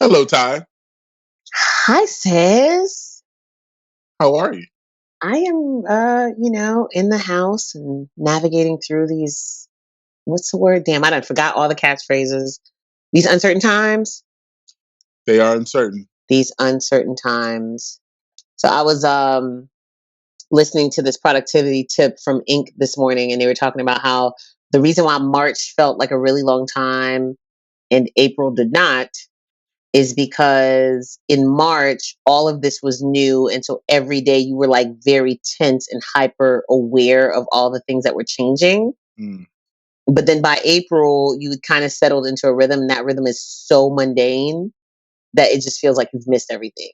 Hello, Ty. Hi, sis. How are you? I am, in the house and navigating through these. What's the word? Damn, I done forgot all the catchphrases. These uncertain times. They are uncertain. These uncertain times. So I was listening to this productivity tip from Inc. this morning, and they were talking about how the reason why March felt like a really long time and April did not is because in March, all of this was new. And so every day you were like very tense and hyper aware of all the things that were changing. Mm. But then by April, you kind of settled into a rhythm. And that rhythm is so mundane that it just feels like you've missed everything.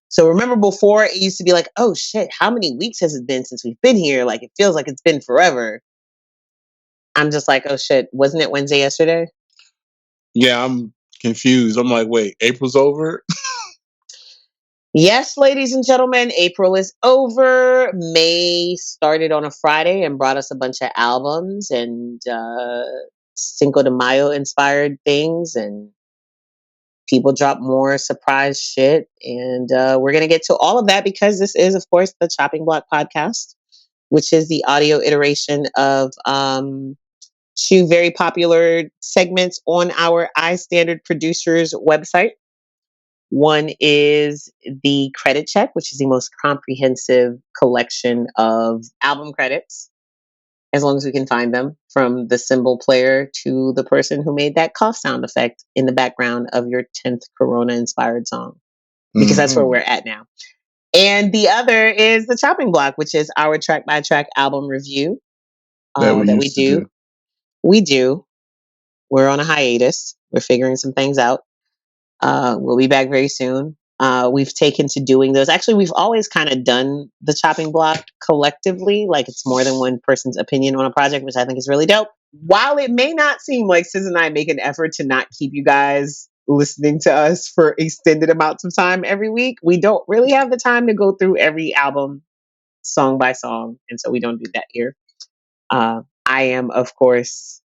So remember before it used to be like, oh shit, how many weeks has it been since we've been here? Like it feels like it's been forever. I'm just like, oh shit, wasn't it Wednesday yesterday? Yeah, I'm confused. I'm like, wait, April's over? Yes, ladies and gentlemen, April is over. May started on a Friday and brought us a bunch of albums and Cinco de Mayo inspired things, and people drop more surprise shit. And we're going to get to all of that because this is, of course, the Chopping Block podcast, which is the audio iteration of two very popular segments on our iStandard Producers website. One is the credit check, which is the most comprehensive collection of album credits, as long as we can find them, from the cymbal player to the person who made that cough sound effect in the background of your 10th Corona inspired song, because that's where we're at now. And the other is the chopping block, which is our track by track album review That we do. We do. We're on a hiatus. We're figuring some things out. We'll be back very soon. We've taken to doing those. Actually, we've always kind of done the chopping block collectively. Like it's more than one person's opinion on a project, which I think is really dope. While it may not seem like Ciz and I make an effort to not keep you guys listening to us for extended amounts of time every week, we don't really have the time to go through every album song by song. And so we don't do that here. I am, of course,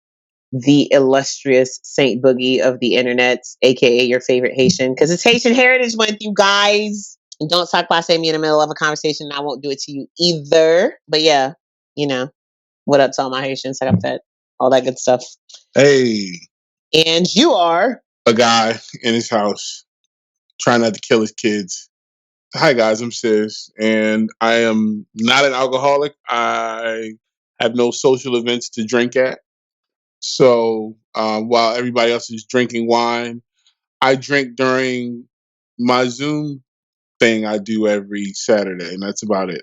the illustrious Saint Boogie of the internet, aka your favorite Haitian, because it's Haitian Heritage Month, you guys. And don't talk by me in the middle of a conversation. I won't do it to you either. But yeah, what up to all my Haitians? I got fed, all that good stuff. Hey. And you are a guy in his house trying not to kill his kids. Hi guys, I'm Ciz, and I am not an alcoholic. I have no social events to drink at. So while everybody else is drinking wine, I drink during my Zoom thing I do every Saturday, and that's about it.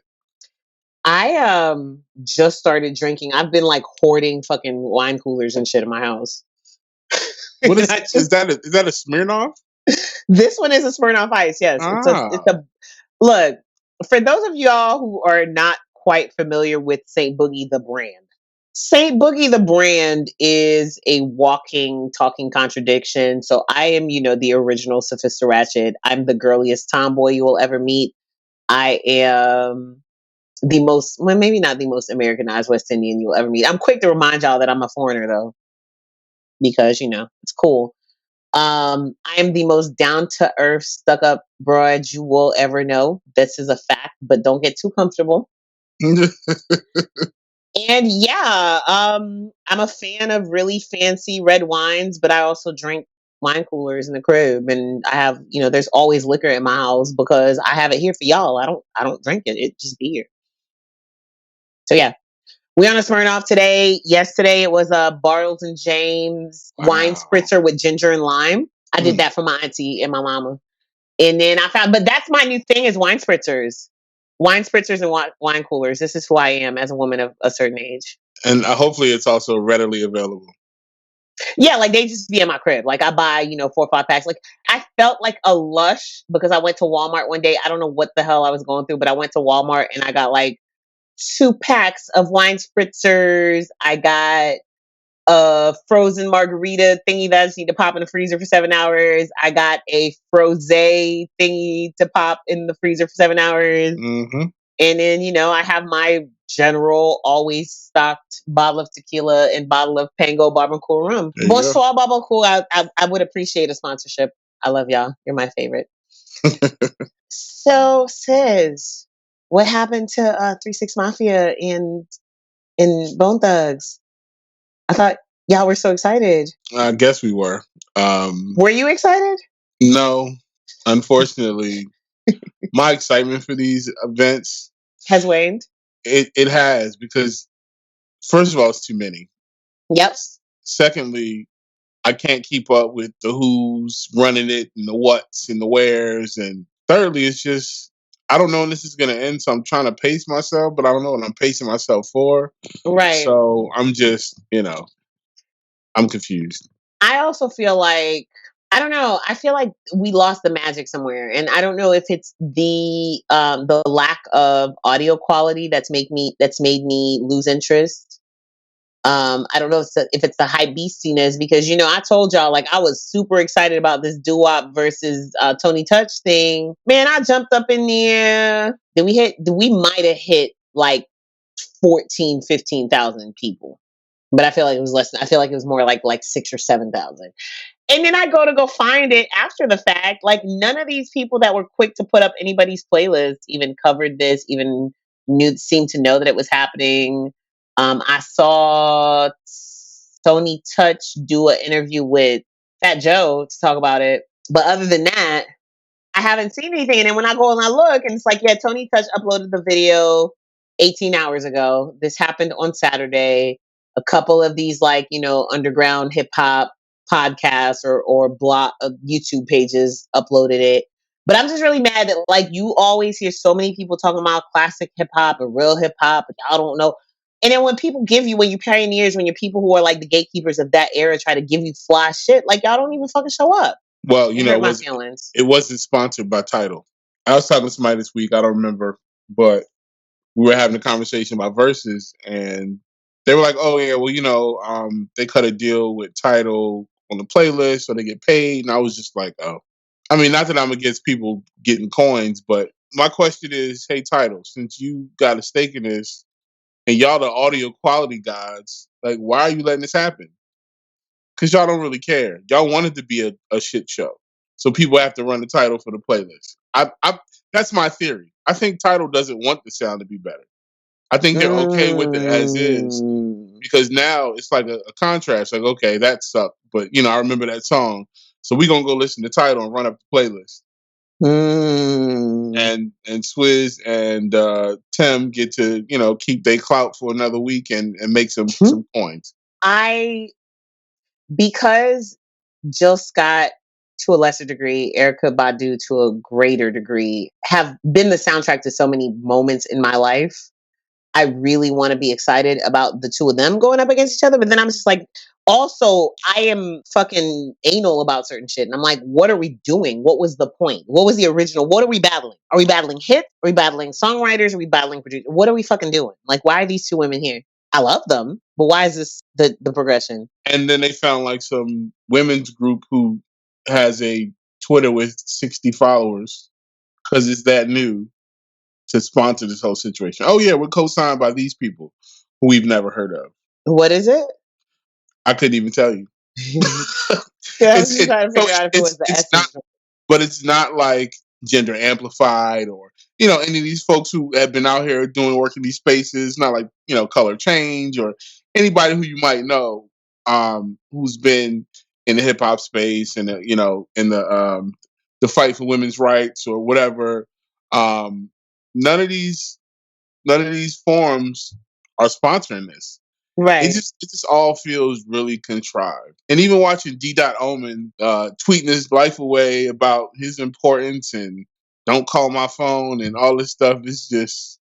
I just started drinking. I've been like hoarding fucking wine coolers and shit in my house. What is that? Is that a Smirnoff? This one is a Smirnoff Ice. Yes, it's a look. For those of y'all who are not quite familiar with Saint Boogie the brand, Saint Boogie the brand is a walking, talking contradiction. So I am, the original Sophista Ratchet. I'm the girliest tomboy you will ever meet. I am the most, well, maybe not the most Americanized West Indian you'll ever meet. I'm quick to remind y'all that I'm a foreigner though, because it's cool. I am the most down to earth, stuck up broad you will ever know. This is a fact, but don't get too comfortable. And yeah, I'm a fan of really fancy red wines, but I also drink wine coolers in the crib, and I have, there's always liquor in my house because I have it here for y'all. I don't drink it; it just be here. So yeah, we on a Smirnoff today. Yesterday it was a Bartles and James wine spritzer with ginger and lime. I did that for my auntie and my mama. And then I found, but that's my new thing is wine spritzers and wine coolers. This is who I am as a woman of a certain age. And hopefully it's also readily available. Yeah, like they just be in my crib. Like I buy, 4 or 5 packs. Like I felt like a lush because I went to Walmart one day. I don't know what the hell I was going through, but I went to Walmart and I got like 2 packs of wine spritzers. I got a frozen margarita thingy that I just need to pop in the freezer for 7 hours. I got a frosé thingy to pop in the freezer for 7 hours. Mm-hmm. And then, I have my general always stocked bottle of tequila and bottle of Pango Barbancourt rum. Bonsoir Barbancourt. I would appreciate a sponsorship. I love y'all. You're my favorite. So, Ciz, what happened to 3 6 Mafia in Bone Thugs? I thought y'all were so excited. I guess we were. Were you excited? No, unfortunately, my excitement for these events Has waned. it has, because first of all, it's too many. Yep. Secondly, I can't keep up with the who's running it and the what's and the where's, and thirdly, it's just I don't know when this is going to end, so I'm trying to pace myself, but I don't know what I'm pacing myself for. Right. So I'm just, I'm confused. I also feel like I don't know. I feel like we lost the magic somewhere, and I don't know if it's the lack of audio quality that's made me lose interest. I don't know if it's the high beastiness, because I told y'all, like, I was super excited about this doo-wop versus Tony Touch thing. Man, I jumped up in there. We might have hit like 14, 15,000 people. But I feel like it was less than, I feel like it was more like 6 or 7,000. And then I go find it after the fact. Like, none of these people that were quick to put up anybody's playlist even covered this, even seemed to know that it was happening. I saw Tony Touch do an interview with Fat Joe to talk about it. But other than that, I haven't seen anything. And then when I go and I look, and it's like, yeah, Tony Touch uploaded the video 18 hours ago. This happened on Saturday. A couple of these, like, underground hip hop podcasts or blog YouTube pages uploaded it. But I'm just really mad that, like, you always hear so many people talking about classic hip hop and real hip hop, but y'all don't know. And then when you pioneers, when you're people who are like the gatekeepers of that era, try to give you fly shit, like, y'all don't even fucking show up. Well, It hurt my feelings. It wasn't sponsored by Tidal. I was talking to somebody this week, I don't remember, but we were having a conversation about Verzuz, and they were like, "Oh yeah, well, they cut a deal with Tidal on the playlist, so they get paid." And I was just like, "Oh, I mean, not that I'm against people getting coins, but my question is, hey, Tidal, since you got a stake in this, and y'all the audio quality gods, like, why are you letting this happen? Because y'all don't really care. Y'all want it to be a shit show, so people have to run the Tidal for the playlist. That's my theory. I think Tidal doesn't want the sound to be better. I think they're okay with it as is, because now it's like a contrast. Like, okay, that sucked, but I remember that song, so we're gonna go listen to Tidal and run up the playlist. And Swizz and Tim get to keep their clout for another week and make some coins. Because Jill Scott, to a lesser degree, Erykah Badu to a greater degree, have been the soundtrack to so many moments in my life. I really want to be excited about the two of them going up against each other. But then I'm just like, also, I am fucking anal about certain shit. And I'm like, what are we doing? What was the point? What was the original? What are we battling? Are we battling hits? Are we battling songwriters? Are we battling producers? What are we fucking doing? Like, why are these two women here? I love them, but why is this the progression? And then they found like some women's group who has a Twitter with 60 followers, because it's that new, to sponsor this whole situation. Oh yeah, we're co-signed by these people who we've never heard of. What is it? I couldn't even tell you. Yeah, I was just trying to figure out if it was the essence. But it's not like Gender Amplified or any of these folks who have been out here doing work in these spaces. Not like Color Change or anybody who you might know, who's been in the hip hop space and in the fight for women's rights or whatever. None of these forums are sponsoring this. Right. It just all feels really contrived. And even watching D. Omen tweeting his life away about his importance and don't call my phone and all this stuff, it's just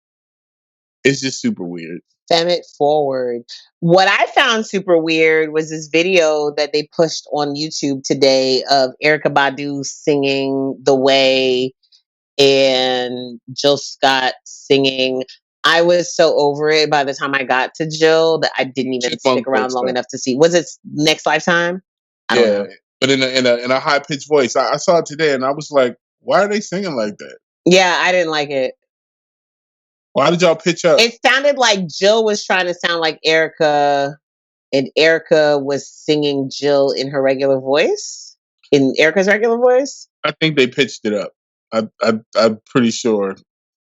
super weird. Send it forward. What I found super weird was this video that they pushed on YouTube today of Erykah Badu singing The Way and Jill Scott singing. I was so over it by the time I got to Jill that I didn't even stick around long enough to see. Was it Next Lifetime? I don't know. But in a high pitched voice. I saw it today and I was like, why are they singing like that? Yeah, I didn't like it. Why did y'all pitch up? It sounded like Jill was trying to sound like Erykah, and Erykah was singing Jill in her regular voice. in Erica's regular voice? I think they pitched it up. I'm pretty sure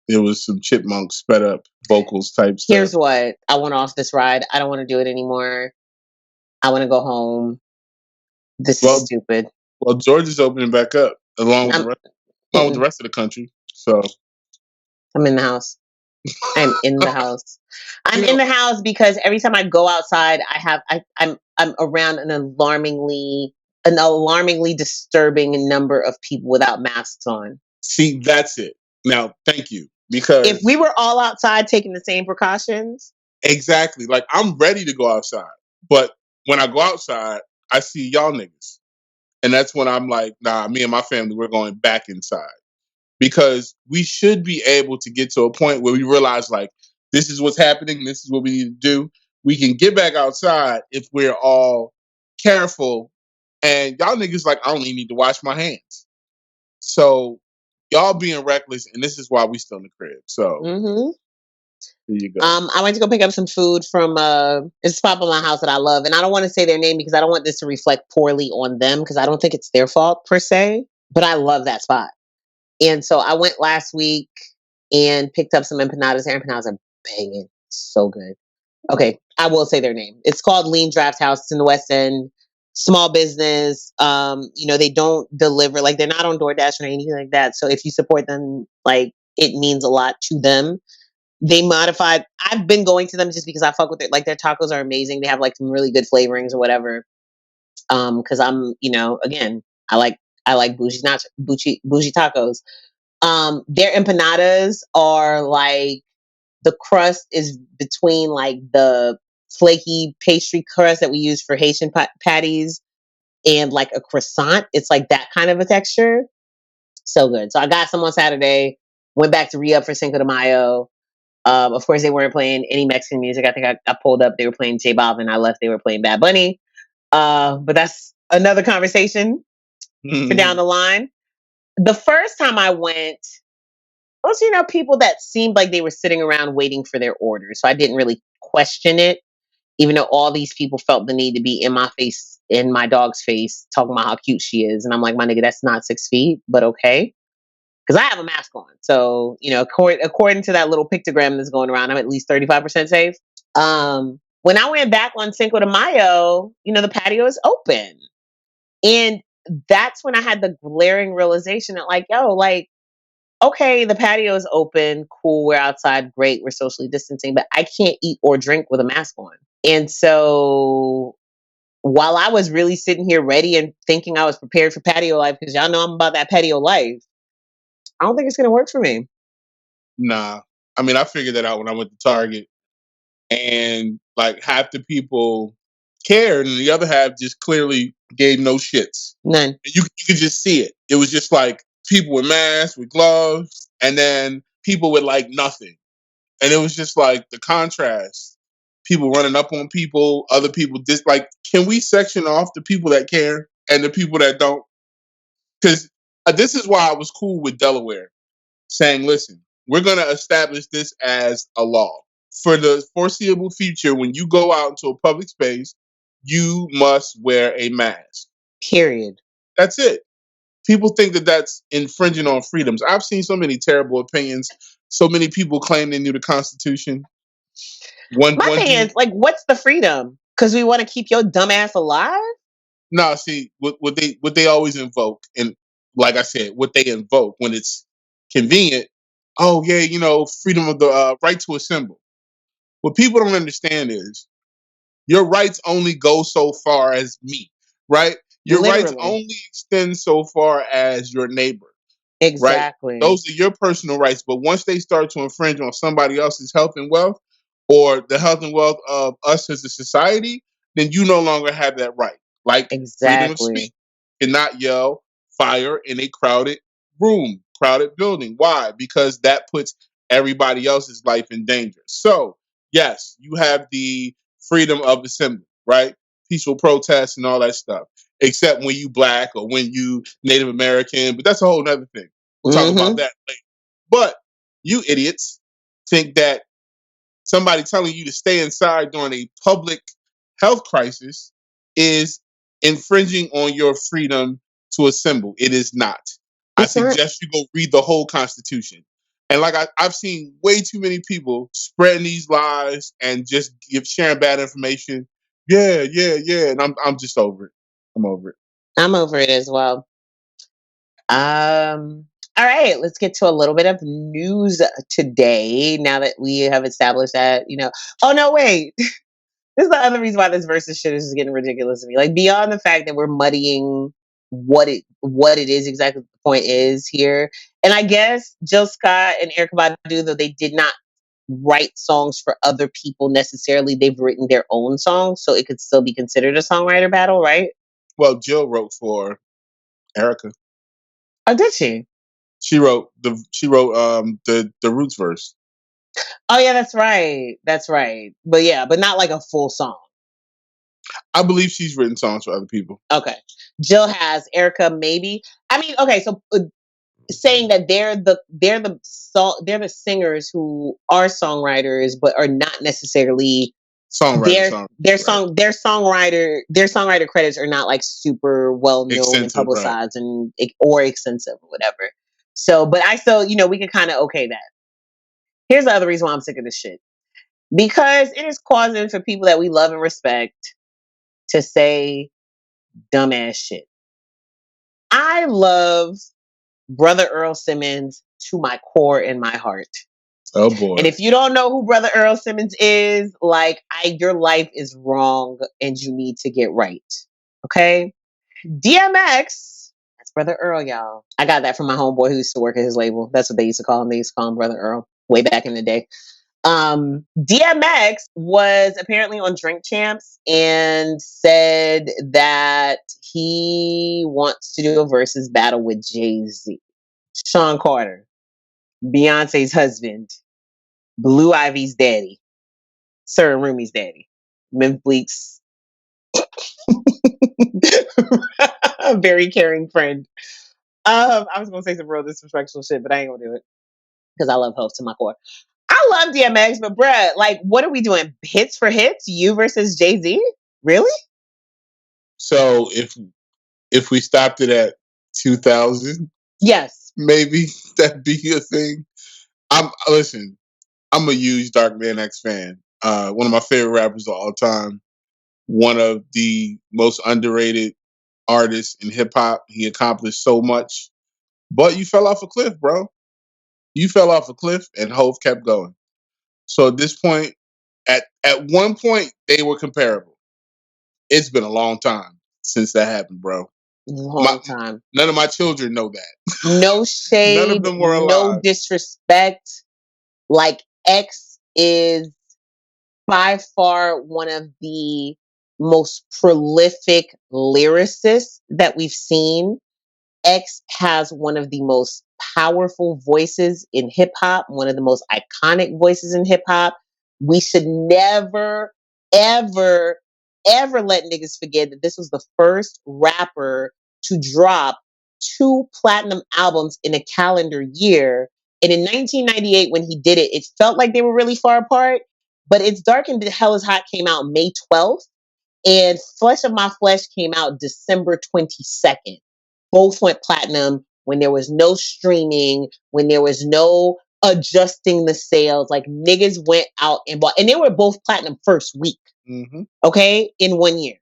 it was some chipmunk sped up vocals type stuff. Here's what I want off this ride. I don't want to do it anymore. I want to go home. This is stupid. Well, Georgia's opening back up along with the rest of the country. So I'm in the house. I'm in the house. I'm in the house because every time I go outside, I'm around an alarmingly disturbing number of people without masks on. See, that's it. Now, thank you. Because if we were all outside taking the same precautions. Exactly. Like, I'm ready to go outside. But when I go outside, I see y'all niggas. And that's when I'm like, nah, me and my family, we're going back inside. Because we should be able to get to a point where we realize, like, this is what's happening. This is what we need to do. We can get back outside if we're all careful. And y'all niggas, like, I only need to wash my hands. So y'all being reckless, and this is why we still in the crib. So there you go. I went to go pick up some food from it's a spot in my house that I love, and I don't want to say their name because I don't want this to reflect poorly on them because I don't think it's their fault per se. But I love that spot, and so I went last week and picked up some empanadas. Their empanadas are banging, so good. Okay, I will say their name. It's called Lean Draft House. It's in the West End. Small business. They don't deliver, like they're not on DoorDash or anything like that. So if you support them, like it means a lot to them. They modified. I've been going to them just because I fuck with it. Like their tacos are amazing. They have like some really good flavorings or whatever. Because I'm, again, I like bougie tacos. Their empanadas are like the crust is between like the flaky pastry crust that we use for Haitian patties and like a croissant. It's like that kind of a texture. So good. So I got some on Saturday. Went back to re-up for Cinco de Mayo. Of course, they weren't playing any Mexican music. I think I pulled up. They were playing J Balvin. I left. They were playing Bad Bunny. But that's another conversation for down the line. The first time I went, those people that seemed like they were sitting around waiting for their order. So I didn't really question it, even though all these people felt the need to be in my face, in my dog's face, talking about how cute she is. And I'm like, my nigga, that's not 6 feet, but okay. Because I have a mask on. So, according to that little pictogram that's going around, I'm at least 35% safe. When I went back on Cinco de Mayo, the patio is open. And that's when I had the glaring realization that okay, the patio is open. Cool. We're outside. Great. We're socially distancing, but I can't eat or drink with a mask on. And so while I was really sitting here ready and thinking I was prepared for patio life, because y'all know I'm about that patio life, I don't think it's going to work for me. Nah. I mean, I figured that out when I went to Target. And like half the people cared and the other half just clearly gave no shits. None. You could just see it. It was just like people with masks, with gloves, and then people with like nothing. And it was just like the contrast. People running up on people, other people just like, can we section off the people that care and the people that don't? Because this is why I was cool with Delaware saying, listen, we're going to establish this as a law. For the foreseeable future, when you go out into a public space, you must wear a mask. Period. That's it. People think that that's infringing on freedoms. I've seen so many terrible opinions. So many people claim they knew the Constitution. My thing is, like, what's the freedom? Because we want to keep your dumb ass alive? No, see, what they always invoke, and like I said, what they invoke when it's convenient, oh yeah, freedom of the right to assemble. What people don't understand is your rights only go so far as me, right? Your rights only extend so far as your neighbor. Exactly. Right? Those are your personal rights. But once they start to infringe on somebody else's health and wealth or the health and wealth of us as a society, then you no longer have that right. Like freedom of speech. You cannot yell fire in a crowded room, crowded building. Why? Because that puts everybody else's life in danger. So, yes, you have the freedom of assembly, right? Peaceful protests and all that stuff. Except when you black or when you Native American, but that's a whole other thing. We'll talk about that later. But you idiots think that somebody telling you to stay inside during a public health crisis is infringing on your freedom to a symbol. It is not. I It's not. suggest you go read the whole Constitution. And like I've seen way too many people spreading these lies and just sharing bad information. Yeah, yeah, yeah. And I'm just over it. I'm over it. I'm over it as well. All right, let's get to a little bit of news today. Now that we have established that, oh no, wait. This is the other reason why this versus shit is just getting ridiculous to me. Like beyond the fact that we're muddying what it is exactly what the point is here. And I guess Jill Scott and Erykah Badu, though they did not write songs for other people necessarily, they've written their own songs, so it could still be considered a songwriter battle, right? Well, Jill wrote for Erykah. Oh, did she? She wrote the Roots verse. Oh yeah, that's right. That's right. But not like a full song. I believe she's written songs for other people. Okay. Jill has, Erykah maybe. I mean, okay, so saying that they're the singers who are songwriters but are not necessarily their songwriter credits are not like super well known and publicized, right, or extensive or whatever. So, but I still, we can kind of okay that. Here's the other reason why I'm sick of this shit. Because it is causing for people that we love and respect to say dumbass shit. I love Brother Earl Simmons to my core in my heart. Oh boy. And if you don't know who Brother Earl Simmons is, your life is wrong and you need to get right. Okay? DMX, that's Brother Earl, y'all. I got that from my homeboy who used to work at his label. That's what they used to call him. They used to call him Brother Earl way back in the day. DMX was apparently on Drink Champs and said that he wants to do a versus battle with Jay-Z. Sean Carter, Beyonce's husband, Blue Ivy's daddy, Sir and Rumi's daddy, Memphis Bleak's very caring friend. I was gonna say some real disrespectful shit, but I ain't gonna do it because I love Hope to my core. I love DMX, but bruh, what are we doing? Hits for hits? You versus Jay-Z? Really? So if we stopped it at 2000, yes, maybe that'd be a thing. I'm a huge Dark Man X fan. One of my favorite rappers of all time. One of the most underrated artists in hip hop. He accomplished so much, but you fell off a cliff, bro. You fell off a cliff, and Hove kept going. So at this point, at one point, they were comparable. It's been a long time since that happened, bro. Long time. None of my children know that. No shade. None of them were alive. No disrespect. X is by far one of the most prolific lyricists that we've seen. X has one of the most powerful voices in hip hop, one of the most iconic voices in hip hop. We should never, ever, ever let niggas forget that this was the first rapper to drop 2 platinum albums in a calendar year. And in 1998, when he did it, it felt like they were really far apart. But It's Dark and Hell is Hot came out May 12th, and Flesh of My Flesh came out December 22nd. Both went platinum when there was no streaming, when there was no adjusting the sales. Niggas went out and bought, and they were both platinum first week. Mm-hmm. Okay, in 1 year.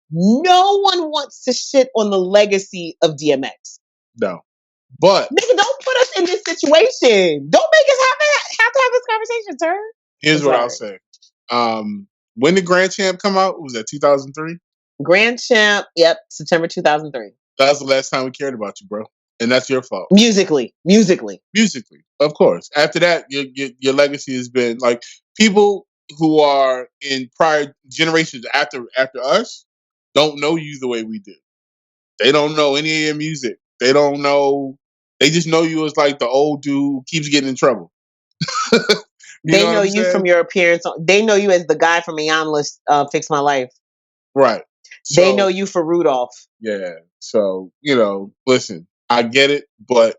No one wants to shit on the legacy of DMX. No, but nigga, don't put us in this situation. Don't make us have to have this conversation, sir. Here's what I'll say. When did Grand Champ come out? Was that 2003? Grand Champ, yep, September 2003. That was the last time we cared about you, bro. And that's your fault. Musically, of course. After that, your legacy has been people who are in prior generations after us don't know you the way we do. They don't know any of your music. They don't know. They just know you as the old dude who keeps getting in trouble. They know you from your appearance. They know you as the guy from Ayanla's Fix My Life. Right. So, they know you for Rudolph. Yeah. So, listen, I get it, but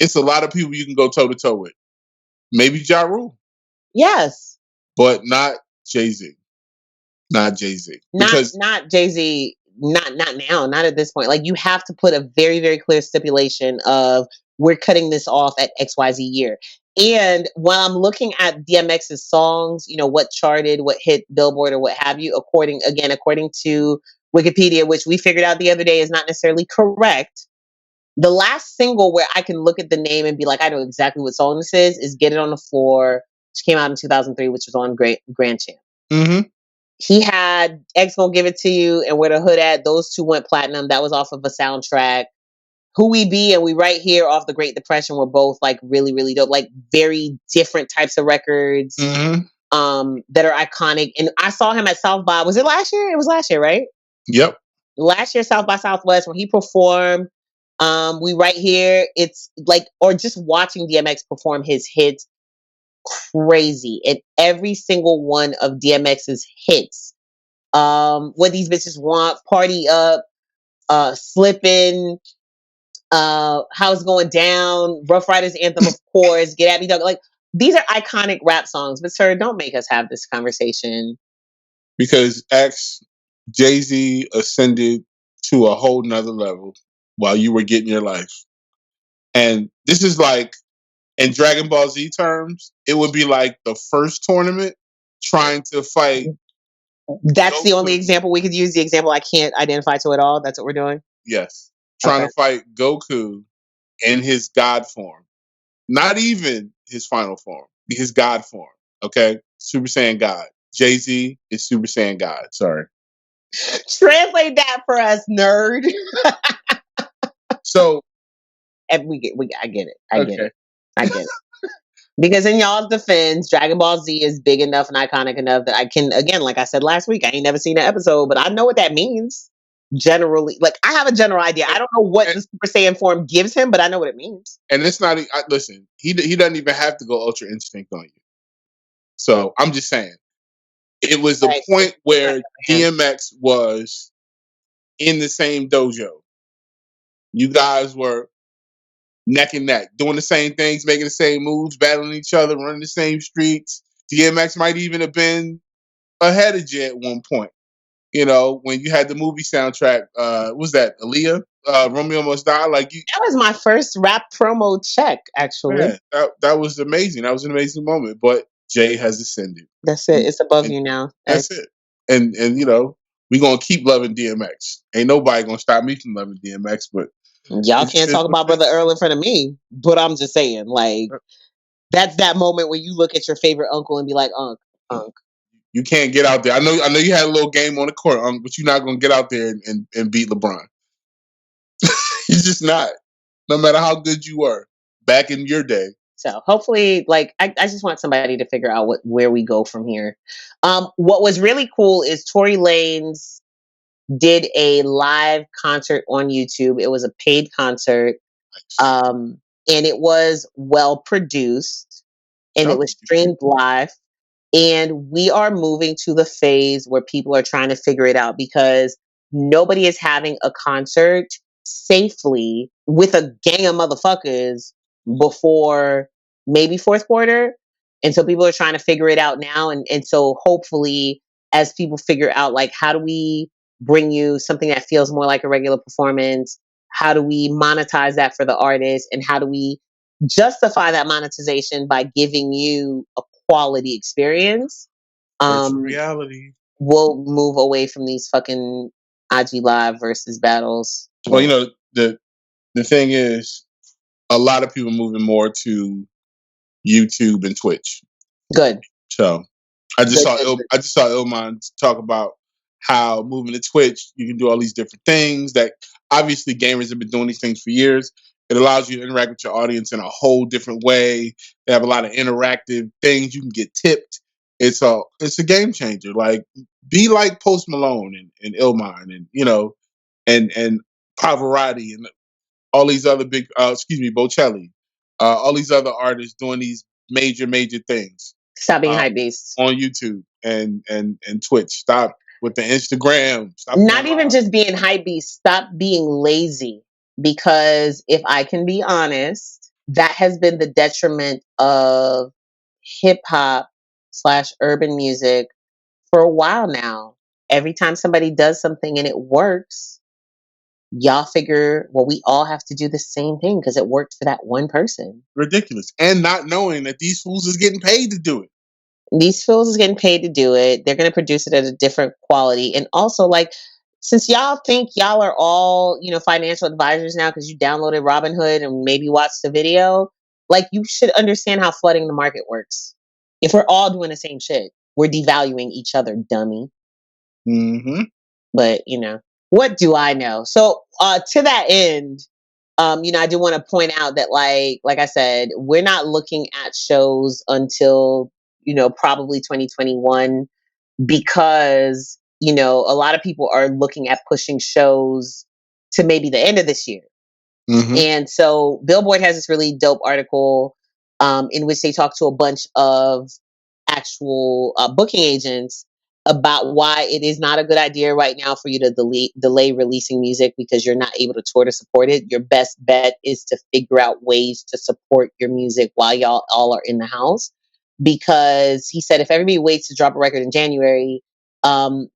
it's a lot of people you can go toe to toe with. Maybe Ja Rule. Yes. But not Jay-Z. Not Jay-Z. Not Jay-Z. not now, not at this point. Like, you have to put a very, very clear stipulation of, we're cutting this off at XYZ year. And while I'm looking at DMX's songs, what charted, what hit Billboard or what have you, according to Wikipedia, which we figured out the other day is not necessarily correct. The last single where I can look at the name and be like, I know exactly what song this is Get It on the Floor, which came out in 2003, which was on Grand Champ. Mm-hmm. He had X Gon' Give It To You and Where the Hood At. Those two went platinum. That was off of a soundtrack. Who We Be and We Right Here off the Great Depression were both like really, really dope. Like, very different types of records that are iconic. And I saw him at South by, was it last year? It was last year, right? Yep. Last year, South by Southwest, when he performed We Right Here, it's like, or just watching DMX perform his hits, crazy. And every single one of DMX's hits, What These Bitches Want, Party Up, Slippin', How It's Going Down, Rough Riders Anthem, of course, Get At Me Dog. Like, these are iconic rap songs. But sir, don't make us have this conversation. Because Jay-Z ascended to a whole nother level while you were getting your life. And this is like, in Dragon Ball Z terms, it would be like the first tournament trying to fight. That's Goku. The only example we could use. The example I can't identify to at all. That's what we're doing? Yes. Trying to fight Goku in his God form. Not even his final form. His God form. Okay? Super Saiyan God. Jay-Z is Super Saiyan God. Sorry. Translate that for us, nerd. So, and I get it. I get it. Because in y'all's defense, Dragon Ball Z is big enough and iconic enough that I can, again, like I said last week, I ain't never seen an episode, but I know what that means. Generally, like, I have a general idea. I don't know what the Super Saiyan form gives him, but I know what it means. And it's not. Listen, he doesn't even have to go Ultra Instinct on you. So I'm just saying, it was the point where DMX was in the same dojo. You guys were neck and neck, doing the same things, making the same moves, battling each other, running the same streets. DMX might even have been ahead of Jay at one point. When you had the movie soundtrack, what was that Aaliyah? Romeo Must Die. That was my first rap promo check, actually. Man, that was amazing. That was an amazing moment. But Jay has ascended. That's it. It's above you now. That's it. And we're gonna keep loving DMX. Ain't nobody gonna stop me from loving DMX. But y'all can't talk about Brother Earl in front of me. But I'm just saying, like, that's that moment where you look at your favorite uncle and be like, Unc. You can't get out there. I know you had a little game on the court, but you're not gonna get out there and beat LeBron. You're just not. No matter how good you were back in your day. So hopefully, like, I just want somebody to figure out where we go from here. What was really cool is Tory Lanez did a live concert on YouTube. It was a paid concert. And it was well produced, and it was streamed live. And we are moving to the phase where people are trying to figure it out, because nobody is having a concert safely with a gang of motherfuckers before maybe fourth quarter. And so people are trying to figure it out now. And so hopefully, as people figure out, like, how do we bring you something that feels more like a regular performance? How do we monetize that for the artist? And how do we justify that monetization by giving you a quality experience? Reality. We'll move away from these fucking IG Live versus battles. Well, the thing is, a lot of people moving more to YouTube and Twitch. Good. So I just saw Ilman talk about how moving to Twitch, you can do all these different things that obviously gamers have been doing these things for years. It allows you to interact with your audience in a whole different way. They have a lot of interactive things. You can get tipped. It's a game changer. Like, be like Post Malone and Ilman and Pavarotti and all these other big, Bocelli, all these other artists doing these major things. Stop being hype beasts on YouTube and Twitch. Stop with the Instagram. Stop. Not even just being hype beasts. Stop being lazy. Because if I can be honest, that has been the detriment of hip hop / urban music for a while now. every time somebody does something and it works, y'all figure, well, we all have to do the same thing because it worked for that one person. Ridiculous. And not knowing that these fools is getting paid to do it. These fools is getting paid to do it. They're going to produce it at a different quality. And also, like, since y'all think y'all are all, financial advisors now because you downloaded Robinhood and maybe watched the video, like, you should understand how flooding the market works. If we're all doing the same shit, we're devaluing each other, dummy. Mm-hmm. But, what do I know? So, to that end, I do want to point out that, like I said, we're not looking at shows until, probably 2021 because, a lot of people are looking at pushing shows to maybe the end of this year. Mm-hmm. And so Billboard has this really dope article in which they talk to a bunch of actual booking agents about why it is not a good idea right now for you to delay releasing music because you're not able to tour to support it. Your best bet is to figure out ways to support your music while y'all all are in the house. Because he said if everybody waits to drop a record in January,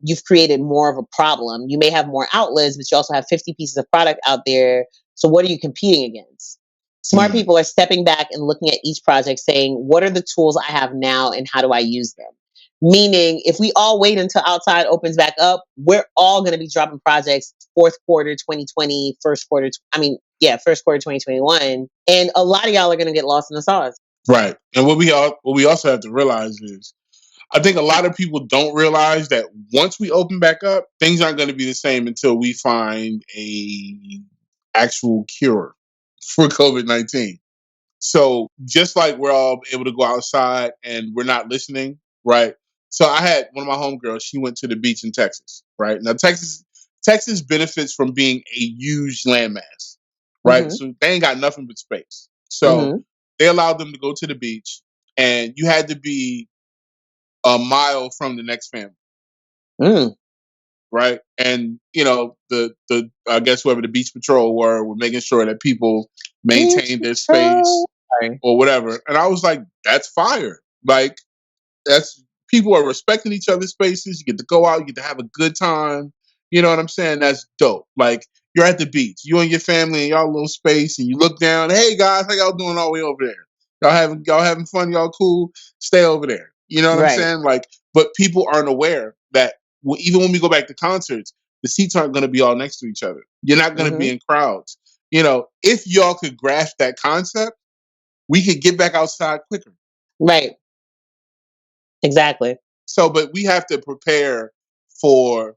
you've created more of a problem. You may have more outlets, but you also have 50 pieces of product out there. So what are you competing against? Smart people are stepping back and looking at each project saying, what are the tools I have now and how do I use them? Meaning, if we all wait until outside opens back up, we're all going to be dropping projects fourth quarter 2020, first quarter 2021. And a lot of y'all are going to get lost in the sauce. Right. And what we also have to realize is, I think a lot of people don't realize that once we open back up, things aren't going to be the same until we find a actual cure for COVID-19. So just like we're all able to go outside and we're not listening, right? So I had one of my homegirls, she went to the beach in Texas, right? Now Texas benefits from being a huge landmass, right? Mm-hmm. So they ain't got nothing but space. So Mm-hmm. they allowed them to go to the beach and you had to be a mile from the next family. Mm. Right. And the I guess whoever the beach patrol were making sure that people maintained their space or whatever. And I was like, that's fire. Like that's people are respecting each other's spaces. You get to go out, you get to have a good time. You know what I'm saying? That's dope. Like you're at the beach, you and your family in y'all little space, and you look down, hey guys, how y'all doing all the way over there? Y'all having fun, y'all cool? Stay over there. You know what I'm saying? Like, but people aren't aware that even when we go back to concerts, the seats aren't going to be all next to each other. You're not going to be in crowds. If y'all could grasp that concept, we could get back outside quicker. Right. Exactly. So, but we have to prepare for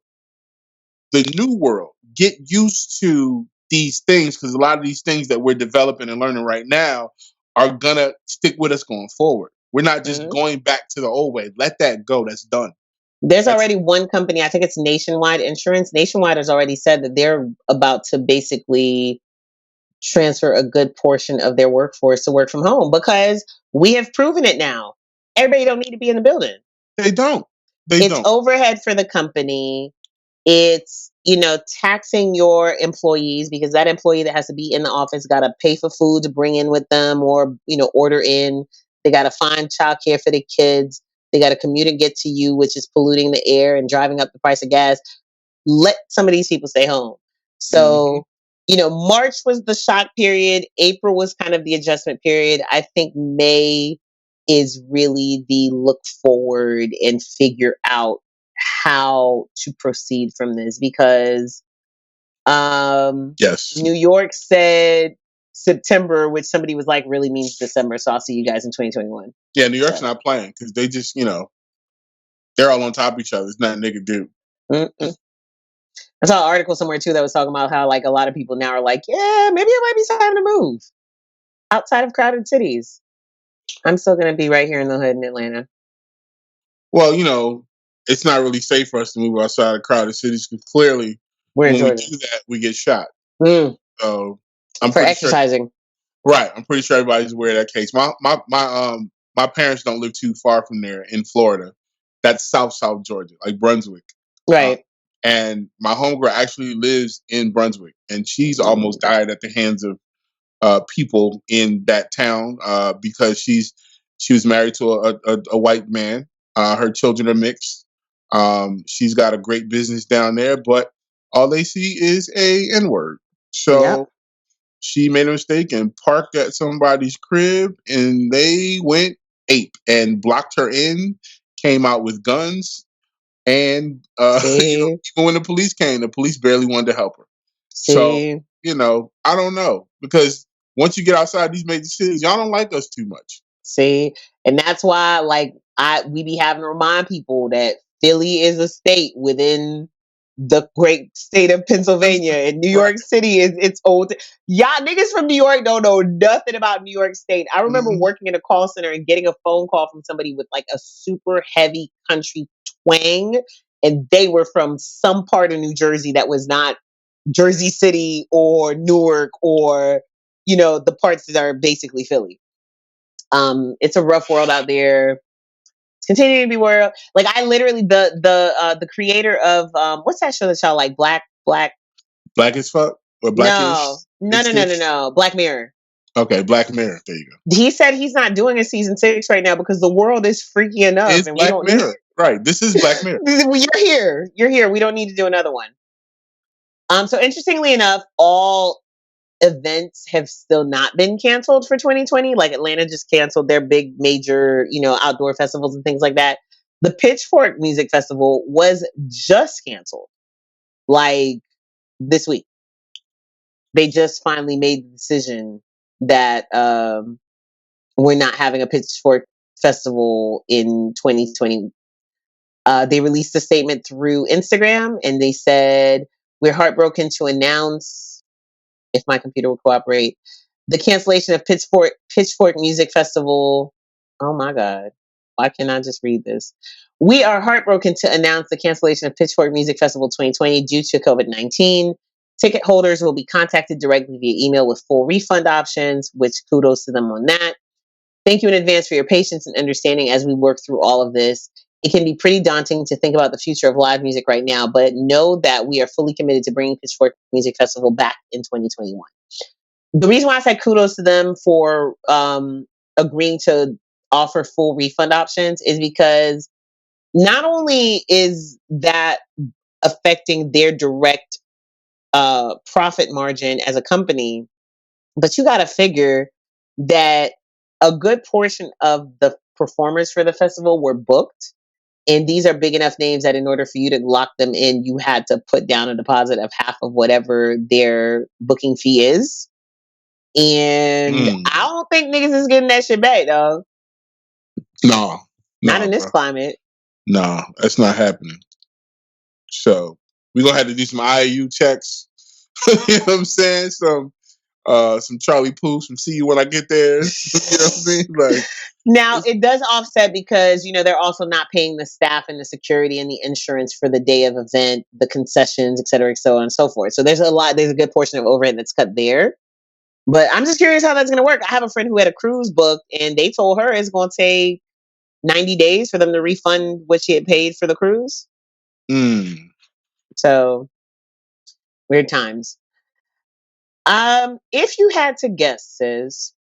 the new world. Get used to these things because a lot of these things that we're developing and learning right now are going to stick with us going forward. We're not just going back to the old way. Let that go. That's done. There's already one company, I think it's Nationwide Insurance. Nationwide has already said that they're about to basically transfer a good portion of their workforce to work from home because we have proven it now. Everybody don't need to be in the building. They don't. It's overhead for the company. It's, taxing your employees because that employee that has to be in the office got to pay for food to bring in with them or, order in. They got to find childcare for the kids. They got to commute and get to you, which is polluting the air and driving up the price of gas. Let some of these people stay home. So, March was the shock period. April was kind of the adjustment period. I think May is really the look forward and figure out how to proceed from this because yes, New York said September, which somebody was like really means December. So I'll see you guys in 2021. Yeah, New York's not playing because they just, they're all on top of each other. It's nothing they could do. Mm-mm. I saw an article somewhere too that was talking about how like a lot of people now are like, yeah, maybe it might be time to move outside of crowded cities. I'm still going to be right here in the hood in Atlanta. Well, it's not really safe for us to move outside of crowded cities because clearly when we do that, we get shot. So I'm for exercising. Sure, right. I'm pretty sure everybody's aware of that case. My parents don't live too far from there in Florida. That's South Georgia, like Brunswick. Right. And my homegirl actually lives in Brunswick, and she's almost died at the hands of people in that town because she was married to a white man. Her children are mixed. She's got a great business down there, but all they see is a N-word. Yep. So she made a mistake and parked at somebody's crib, and they went ape and blocked her in, came out with guns, and See, even when the police came, the police barely wanted to help her. So, see, I don't know, because once you get outside these major cities, y'all don't like us too much. see, and that's why, like, we be having to remind people that Philly is a state within the great state of Pennsylvania, and New Right. York City is its own. Y'all niggas from New York don't know nothing about New York State. I remember Mhm. working in a call center and getting a phone call from somebody with like a super heavy country twang, and they were from some part of New Jersey that was not Jersey City or Newark or the parts that are basically Philly. It's a rough world out there. It's continuing to be world. Like I literally the creator of what's that show that y'all like? Black. Black as fuck or blackish? No. Black Mirror. Okay, Black Mirror. There you go. He said he's not doing a season 6 right now because the world is freaky enough, It's and we Black don't need. Mirror. Right. This is Black Mirror. You're here. You're here. We don't need to do another one. So interestingly enough, all events have still not been canceled for 2020. Like Atlanta just canceled their big major, outdoor festivals and things like that. The Pitchfork Music Festival was just canceled like this week. They just finally made the decision that we're not having a Pitchfork Festival in 2020. They released a statement through Instagram and they said, "We're heartbroken to announce, if my computer will cooperate, the cancellation of Pitchfork Music Festival." Oh my God. Why can't I just read this? "We are heartbroken to announce the cancellation of Pitchfork Music Festival 2020 due to COVID-19. Ticket holders will be contacted directly via email with full refund options," which kudos to them on that. "Thank you in advance for your patience and understanding as we work through all of this. It can be pretty daunting to think about the future of live music right now, but know that we are fully committed to bringing Pitchfork Music Festival back in 2021. The reason why I said kudos to them for agreeing to offer full refund options is because not only is that affecting their direct profit margin as a company, but you got to figure that a good portion of the performers for the festival were booked. And these are big enough names that in order for you to lock them in, you had to put down a deposit of half of whatever their booking fee is. And I don't think niggas is getting that shit back, though. No, Not in this bro. climate. No, that's not happening. So we're gonna have to do some IAU checks. You know what I'm saying? Some Charlie Puth, some see you when I get there. You know what I mean? Like Now it does offset because they're also not paying the staff and the security and the insurance for the day of event, the concessions, et cetera, so on and so forth. So there's a good portion of overhead that's cut there. But I'm just curious how that's going to work. I have a friend who had a cruise booked, and they told her it's going to take 90 days for them to refund what she had paid for the cruise. So weird times. If you had to guess, Ciz,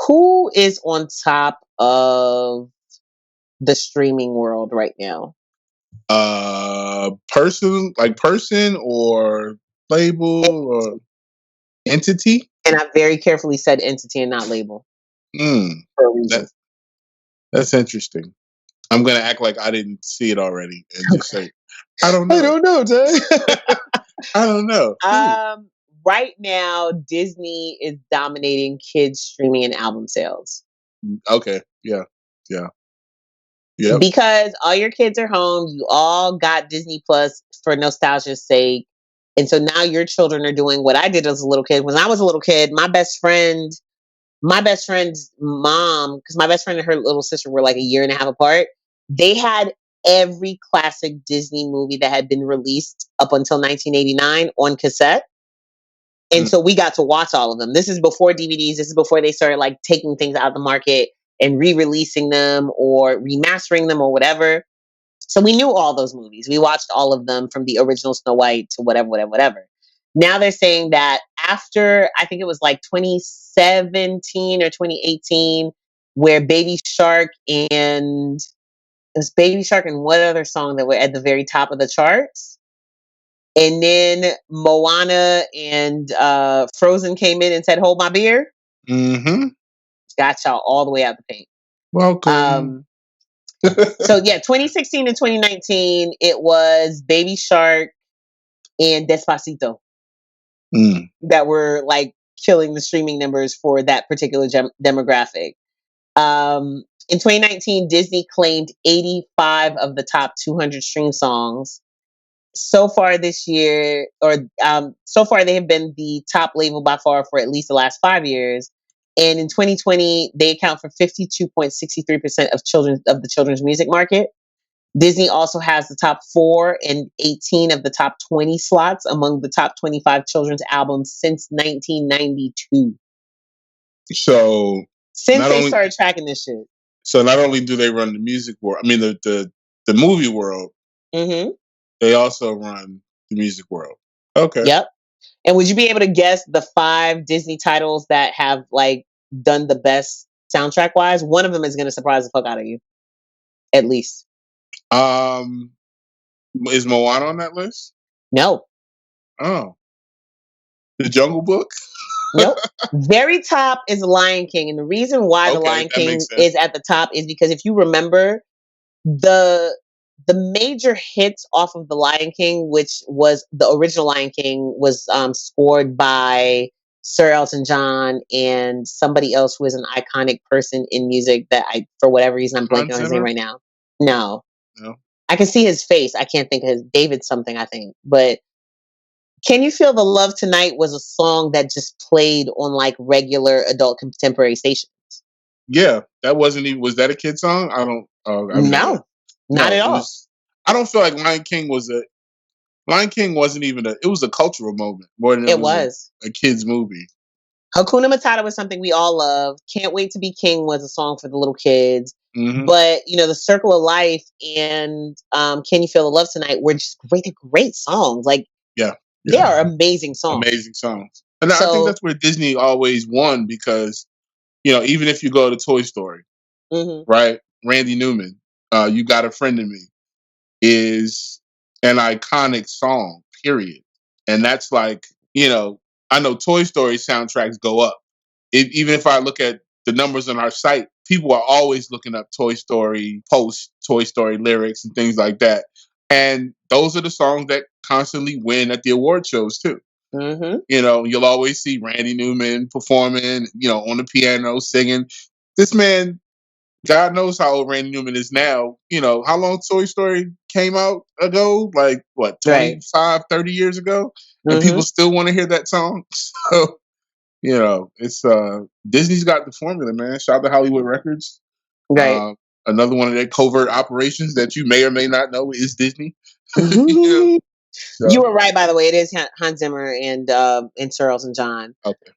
who is on top of the streaming world right now? person or label or entity. And I very carefully said entity and not label for a reason. That's interesting. I'm gonna act like I didn't see it already and just say, I don't know. I don't know, Jay. I don't know. Right now, Disney is dominating kids streaming and album sales. Okay. Yeah. Yep. Because all your kids are home, you all got Disney Plus for nostalgia's sake. And so now your children are doing what I did as a little kid. When I was a little kid, my best friend's mom, because my best friend and her little sister were like a year and a half apart, they had every classic Disney movie that had been released up until 1989 on cassette. And so we got to watch all of them. This is before DVDs. This is before they started like taking things out of the market and re-releasing them or remastering them or whatever. So we knew all those movies. We watched all of them from the original Snow White to whatever. Now they're saying that after, I think it was like 2017 or 2018, where Baby Shark and was Baby Shark and what other song that were at the very top of the charts? And then Moana and Frozen came in and said, "Hold my beer." Mm-hmm. Got y'all all the way out the paint. Welcome. So yeah, 2016 and 2019, it was Baby Shark and Despacito that were like killing the streaming numbers for that particular demographic. In 2019, Disney claimed 85 of the top 200 stream songs. So far this year, so far they have been the top label by far for at least the last 5 years. And in 2020, they account for 52.63% of the children's music market. Disney also has the top 4 and 18 of the top 20 slots among the top 25 children's albums since 1992. So since they started tracking this shit. So not only do they run the music world, I mean the movie world, Mm-hmm. they also run the music world. Okay. Yep. And would you be able to guess the 5 Disney titles that have like done the best soundtrack wise? One of them is going to surprise the fuck out of you, at least. Is Moana on that list? No. Oh, The Jungle Book? Nope. Very top is The Lion King, and the reason why The Lion King is at the top is because if you remember the major hits off of The Lion King, which was the original Lion King, was scored by Sir Elton John and somebody else who is an iconic person in music that for whatever reason, I'm blanking on his name right now. No. I can see his face. I can't think of his David something, I think. But Can You Feel the Love Tonight was a song that just played on like regular adult contemporary stations. Yeah, that wasn't even. Was that a kid song? I don't. No, not at all. I don't feel like Lion King wasn't even it was a cultural moment more than it was a kid's movie. Hakuna Matata was something we all love. Can't Wait to Be King was a song for the little kids. Mm-hmm. But The Circle of Life and Can You Feel the Love Tonight were just great songs. Like they are amazing songs. Amazing songs. And I think that's where Disney always won because, even if you go to Toy Story, right? Randy Newman, You Got a Friend in Me is an iconic song, period. And that's like, I know Toy Story soundtracks go up. Even if I look at the numbers on our site, people are always looking up Toy Story posts, Toy Story lyrics and things like that. And those are the songs that constantly win at the award shows too. Mm-hmm. You'll always see Randy Newman performing, on the piano, singing. This man, God knows how old Randy Newman is now. How long Toy Story came out ago? Like, what, 25, 30 years ago? And people still want to hear that song. So, it's Disney's got the formula, man. Shout out to Hollywood Records. Right. Another one of their covert operations that you may or may not know is Disney. So. You were right, by the way. It is Hans Zimmer and Sir Elton John. Okay.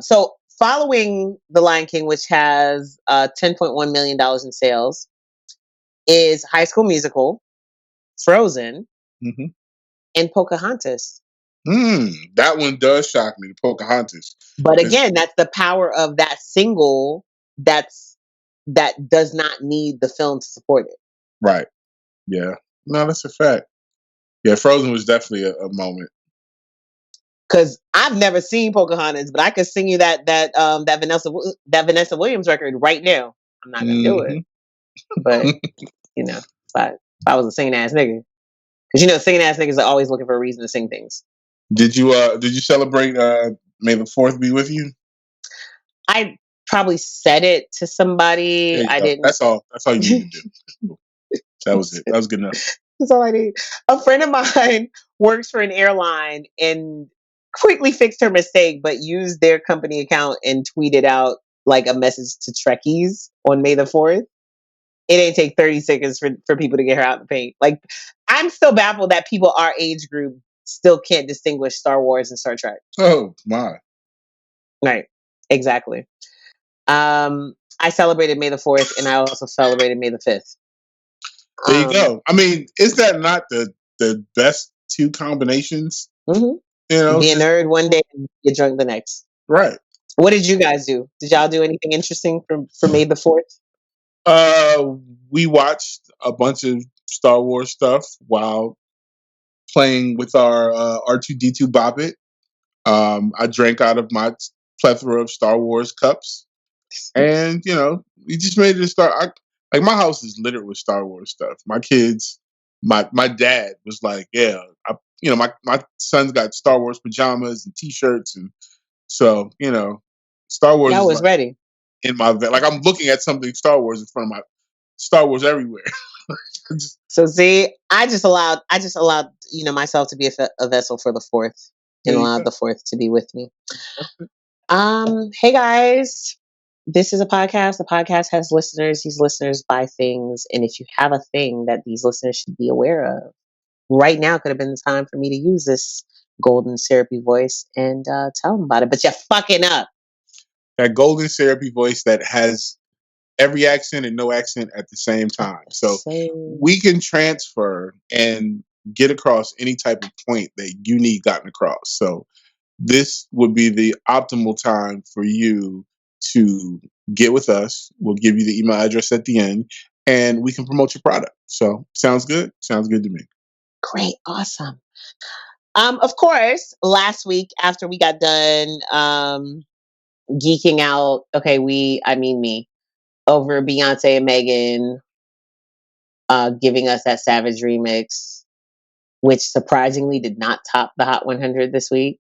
So following The Lion King, which has $10.1 million in sales, is High School Musical, Frozen, and Pocahontas. That one does shock me, the Pocahontas. But again, that's the power of that single that does not need the film to support it. Right. Yeah. No, that's a fact. Yeah, Frozen was definitely a moment. Because I've never seen Pocahontas, but I could sing you that Vanessa Williams record right now. I'm not gonna do it, but if I was a singing ass nigga, because singing ass niggas are always looking for a reason to sing things. Did you celebrate May the 4th be with you? I probably said it to somebody. I didn't. That's all you need to do. That was it. That was good enough. That's all I need. A friend of mine works for an airline and quickly fixed her mistake, but used their company account and tweeted out like a message to Trekkies on May the 4th. It ain't take 30 seconds for people to get her out the paint. Like, I'm still baffled that people our age group still can't distinguish Star Wars and Star Trek. Oh my. Right. Exactly. I celebrated May the 4th and I also celebrated May the 5th. There you go. I mean, is that not the best two combinations? Mm-hmm. Be a nerd one day and get drunk the next. Right. What did you guys do? Did y'all do anything interesting for May the 4th? We watched a bunch of Star Wars stuff while playing with our R2D2 Bop It. I drank out of my plethora of Star Wars cups, and we just made it a start. Like my house is littered with Star Wars stuff. My kids, my dad was like, yeah, my son's got Star Wars pajamas and T-shirts, and so Star Wars Y'all is was like ready. in my like I'm looking at something Star Wars in front of my Star Wars everywhere. So see, I just allowed myself to be a vessel for the fourth, and allowed the fourth to be with me. Hey guys, this is a podcast. The podcast has listeners. These listeners buy things, and if you have a thing that these listeners should be aware of, right now could have been the time for me to use this golden syrupy voice and tell them about it. But you're fucking up. That golden syrupy voice that has every accent and no accent at the same time. So we can transfer and get across any type of point that you need gotten across. So this would be the optimal time for you to get with us. We'll give you the email address at the end and we can promote your product. So sounds good? Sounds good to me. Great. Awesome. Of course, last week after we got done geeking out, me, over Beyonce and Megan giving us that Savage remix, which surprisingly did not top the Hot 100 this week.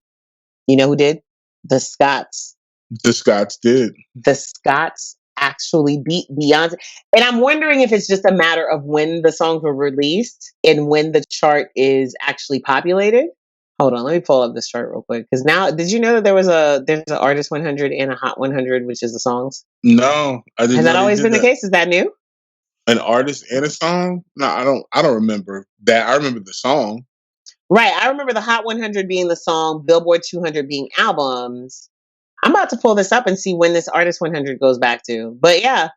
You know who did? The Scots. The Scots did. The Scots actually beat Beyonce. And I'm wondering if it's just a matter of when the songs were released and when the chart is actually populated. Hold on, let me pull up this chart real quick. Because now, did you know that there's an Artist 100 and a Hot 100, which is the songs? No, I didn't. Has that always been the case? Is that new? An artist and a song? No, I don't remember that. I remember the song. Right. I remember the Hot 100 being the song, Billboard 200 being albums. I'm about to pull this up and see when this Artist 100 goes back to. But yeah,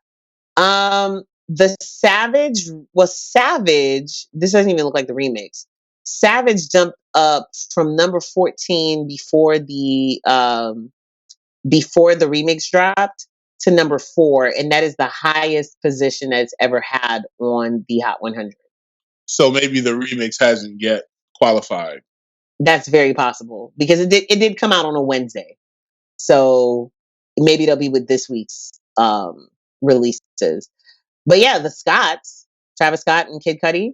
the Savage was Savage. This doesn't even look like the remix. Savage jumped up from number 14 before the remix dropped to number 4, and that is the highest position that it's ever had on the Hot 100. So maybe the remix hasn't yet qualified. That's very possible because it did come out on a Wednesday. So maybe it'll be with this week's releases. But yeah, the Scots, Travis Scott and Kid Cudi,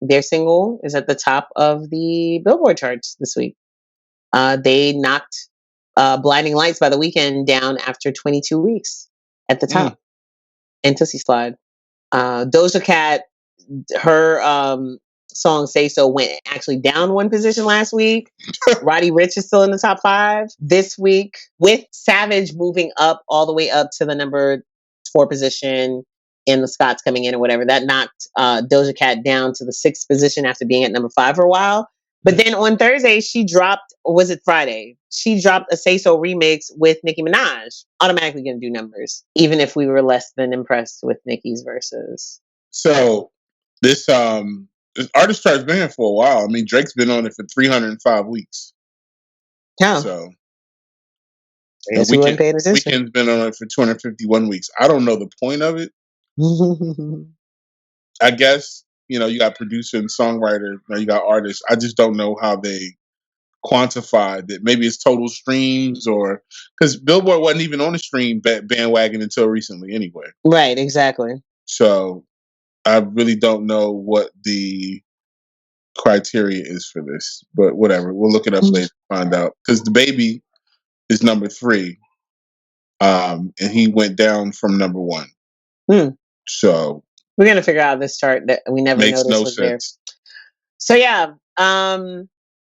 their single is at the top of the Billboard charts this week. They knocked Blinding Lights by The Weeknd down after 22 weeks at the top. And Tootsie Slide. Doja Cat, her song Say So went actually down one position last week. Roddy Ricch is still in the top 5 this week, with Savage moving up all the way up to the number 4 position, and the Scots coming in or whatever. That knocked Doja Cat down to the 6th position after being at number 5 for a while. But then on Thursday, she dropped, or was it Friday? She dropped a Say So remix with Nicki Minaj. Automatically going to do numbers, even if we were less than impressed with Nicki's verses. So this artist chart's been here for a while. I mean, Drake's been on it for 305 weeks. Yeah. So Weeknd's been on it for 251 weeks. I don't know the point of it. I guess, you got producer and songwriter, you got artists. I just don't know how they quantify that. Maybe it's total streams, or because Billboard wasn't even on the stream bandwagon until recently anyway. Right, exactly. So I really don't know what the criteria is for this, but whatever. We'll look it up later to find out. Because the baby is number 3, and he went down from number 1. So we're gonna figure out this chart that we never makes noticed no was sense. There. So yeah,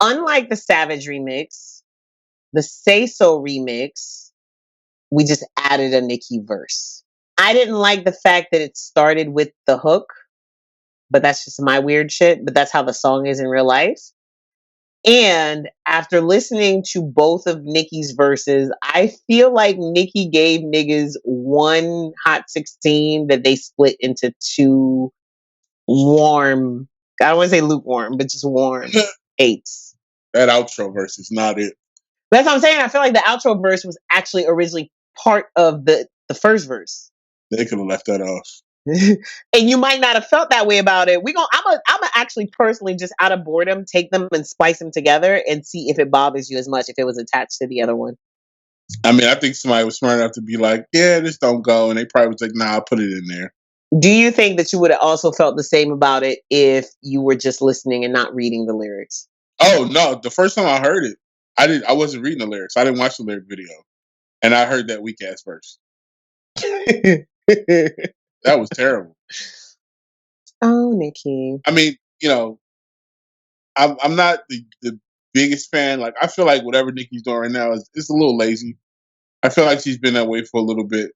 unlike the Savage remix, the Say So remix, we just added a Nicki verse. I didn't like the fact that it started with the hook, but that's just my weird shit. But that's how the song is in real life. And after listening to both of Nicki's verses, I feel like Nicki gave niggas one Hot 16 that they split into 2 warm, I don't want to say lukewarm, but just warm 8s. That outro verse is not it. That's what I'm saying. I feel like the outro verse was actually originally part of the first verse. They could have left that off. And you might not have felt that way about it. I'm gonna actually personally just out of boredom take them and splice them together and see if it bothers you as much if it was attached to the other one. I mean, I think somebody was smart enough to be like, "Yeah, this don't go," and they probably was like, "Nah, I'll put it in there." Do you think that you would have also felt the same about it if you were just listening and not reading the lyrics? Oh no, the first time I heard it, I wasn't reading the lyrics. I didn't watch the lyric video, and I heard that weak ass verse. That was terrible. Oh, Nikki. I mean, I'm not the biggest fan. Like, I feel like whatever Nicki's doing right now is it's a little lazy. I feel like she's been that way for a little bit.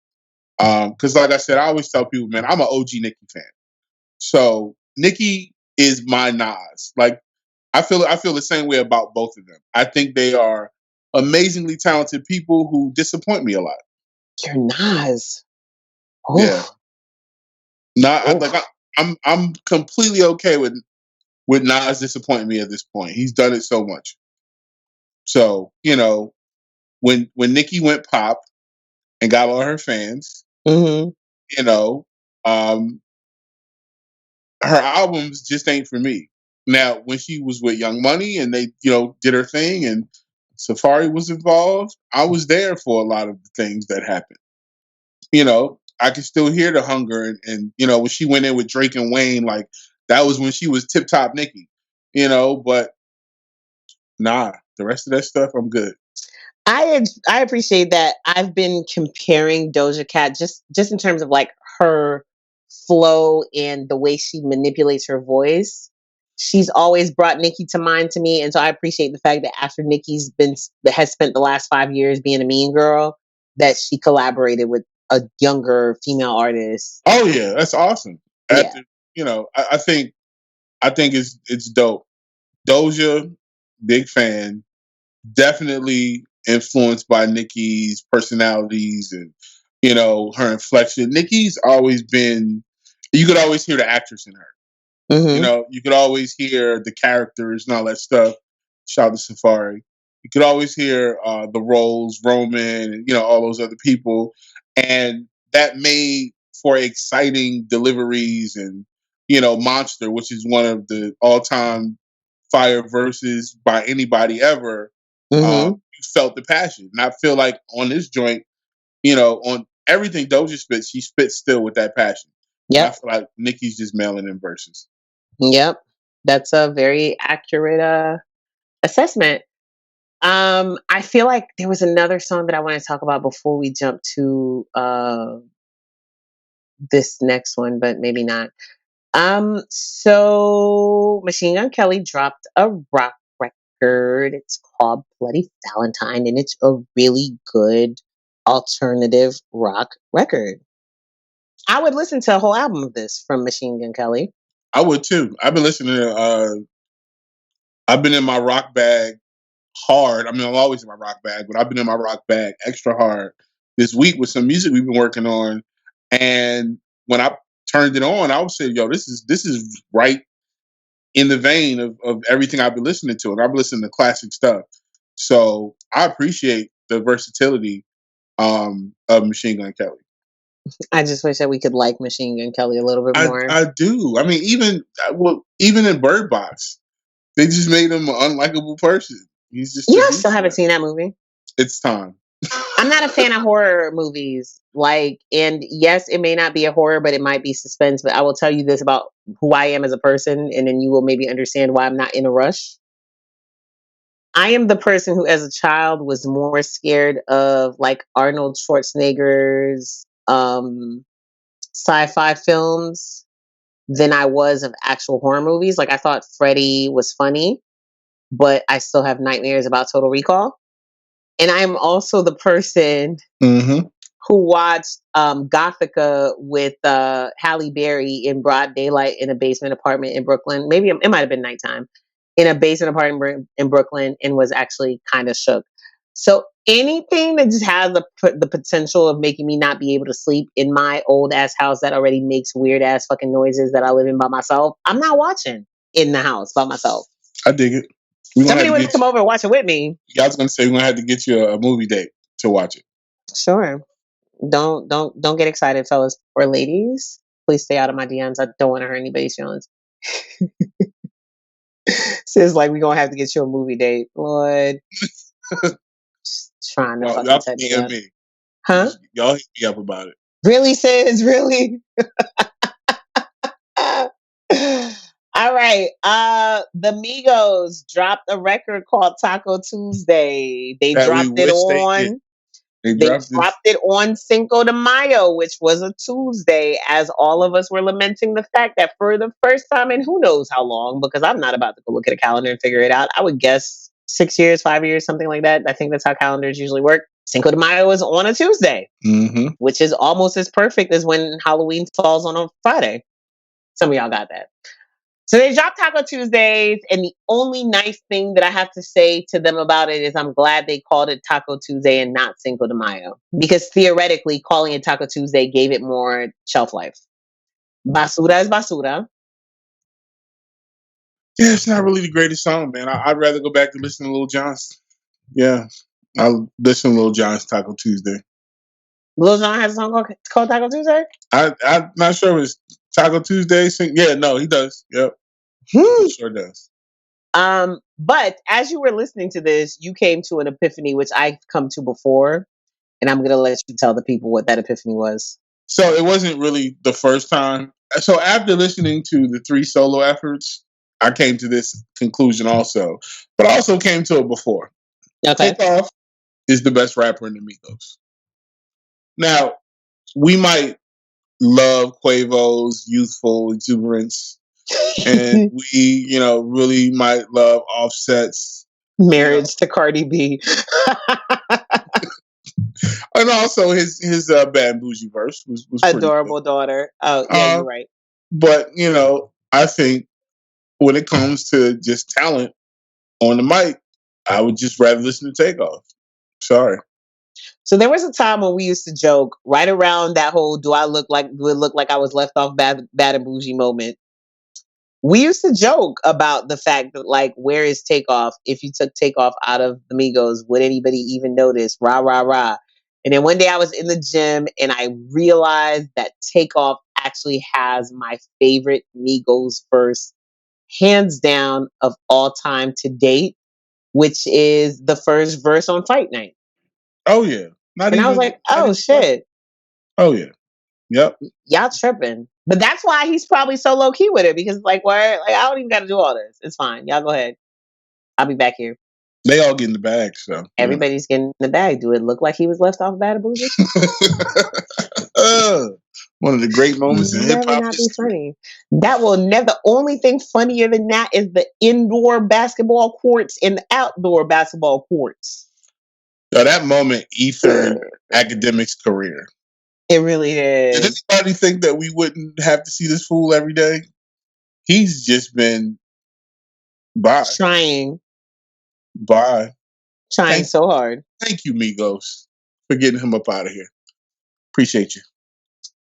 Because like I said, I always tell people, man, I'm an OG Nicki fan. So Nicki is my Nas. Like, I feel the same way about both of them. I think they are amazingly talented people who disappoint me a lot. You're Nas. Yeah, Oof. not like Oof. I'm completely okay with Nas disappointing me at this point. He's done it so much. So when Nicki went pop and got all her fans, Mm-hmm. you know, um, her albums just ain't for me. Now, when she was with Young Money and they, did her thing and Safari was involved, I was there for a lot of the things that happened. I can still hear the hunger and when she went in with Drake and Wayne, like that was when she was tip top Nicki, but nah, the rest of that stuff, I'm good. I appreciate that. I've been comparing Doja Cat just in terms of like her flow and the way she manipulates her voice. She's always brought Nicki to mind to me, and so I appreciate the fact that after has spent the last 5 years being a mean girl, that she collaborated with a younger female artist. Oh yeah, that's awesome. Yeah. After, I think it's dope. Doja, big fan. Definitely influenced by Nicki's personalities and her inflection. Nicki's always been. You could always hear the actress in her. Mm-hmm. You could always hear the characters and all that stuff. Shout out to Safari. You could always hear the roles, Roman, and all those other people, and that made for exciting deliveries and Monster, which is one of the all-time fire verses by anybody ever. Mm-hmm. You felt the passion, and I feel like on this joint, on everything Doja spits, she spits still with that passion. And I Yep. feel like Nicki's just mailing in verses. Yep. That's a very accurate assessment. I feel like there was another song that I want to talk about before we jump to this next one, but maybe not. So Machine Gun Kelly dropped a rock record. It's called Bloody Valentine, and it's a really good alternative rock record. I would listen to a whole album of this from Machine Gun Kelly. I would too. I've been listening to. I've been in my rock bag hard. I mean, I'm always in my rock bag, but I've been in my rock bag extra hard this week with some music we've been working on. And when I turned it on, I would say, "Yo, this is right in the vein of everything I've been listening to." And I've been listening to classic stuff, so I appreciate the versatility of Machine Gun Kelly. I just wish that we could like Machine Gun Kelly a little bit more. I do. I mean, even in Bird Box, they just made him an unlikable person. He's just I still haven't seen that movie. It's time. I'm not a fan of horror movies. And yes, it may not be a horror, but it might be suspense. But I will tell you this about who I am as a person, and then you will maybe understand why I'm not in a rush. I am the person who, as a child, was more scared of like Arnold Schwarzenegger's sci-fi films than I was of actual horror movies. Like I thought Freddy was funny, but I still have nightmares about Total Recall. And I'm also the person Mm-hmm. who watched Gothica with Halle Berry in broad daylight in a basement apartment in Brooklyn. Maybe it might have been nighttime in a basement apartment in Brooklyn, and was actually kind of shook. So anything that just has the potential of making me not be able to sleep in my old ass house that already makes weird ass fucking noises that I live in by myself, I'm not watching in the house by myself. I dig it. Somebody would come over and watch it with me. Yeah, I was gonna say we're gonna have to get you a movie date to watch it. Sure. Don't get excited, fellas or ladies. Please stay out of my DMs. I don't want to hurt anybody's feelings. Says like we gonna have to get you a movie date, Lord. Just trying to fucking Y'all set me DM up, me. huh? Y'all hit me up about it. Really, says really. All right. The Migos dropped a record called Taco Tuesday. They That we dropped it wish they did. on. They They dropped it. dropped it on Cinco de Mayo, which was a Tuesday, as all of us were lamenting the fact that for the first time in who knows how long, because I'm not about to go look at a calendar and figure it out. I would guess 6 years, 5 years, something like that. I think that's how calendars usually work. Cinco de Mayo is on a Tuesday, which is almost as perfect as when Halloween falls on a Friday. Some of y'all got that. So they dropped Taco Tuesdays, and the only nice thing that I have to say to them about it is I'm glad they called it Taco Tuesday and not Cinco de Mayo. Because theoretically, calling it Taco Tuesday gave it more shelf life. Basura is basura. Yeah, it's not really the greatest song, man. I'd rather go back to listen to Lil Jon's. Yeah, I'll listen to Lil Jon's Taco Tuesday. Lil Jon has a song called Taco Tuesday? I'm not sure if it's Taco Tuesday. Yeah, no, he does. Yep, he sure does. But as you were listening to this, you came to an epiphany, which I've come to before. And I'm going to let you tell the people what that epiphany was. So it wasn't really the first time. So after listening to the 3 solo efforts, I came to this conclusion also. But I also came to it before. Okay. Takeoff is the best rapper in the Migos. Now, we might love Quavo's youthful exuberance. And we, really might love Offset's marriage to Cardi B. And also his Bad and Bougie verse was adorable daughter. Oh yeah, you're right. But I think when it comes to just talent on the mic, I would just rather listen to Takeoff. Sorry. So there was a time when we used to joke right around that whole do it look like I was left off bad and bougie moment. We used to joke about the fact that like, where is Takeoff? If you took Takeoff out of the Migos, would anybody even notice? Rah, rah, rah. And then one day I was in the gym and I realized that Takeoff actually has my favorite Migos verse, hands down, of all time to date, which is the first verse on Fight Night. Oh yeah. I was like, oh shit. Oh yeah. Yep. Y'all tripping. But that's why he's probably so low key with it, because like, where, like, I don't even got to do all this. It's fine. Y'all go ahead. I'll be back here. They all get in the bag, so everybody's getting in the bag. Do it look like he was left off Bad and Bougie? One of the great moments in hip hop history. Funny. That will never. The only thing funnier than that is the indoor basketball courts and the outdoor basketball courts. Yo, that moment ethered Academic's career. It really is. Did anybody think that we wouldn't have to see this fool every day? He's just been trying so hard. Thank you, Migos, for getting him up out of here. Appreciate you.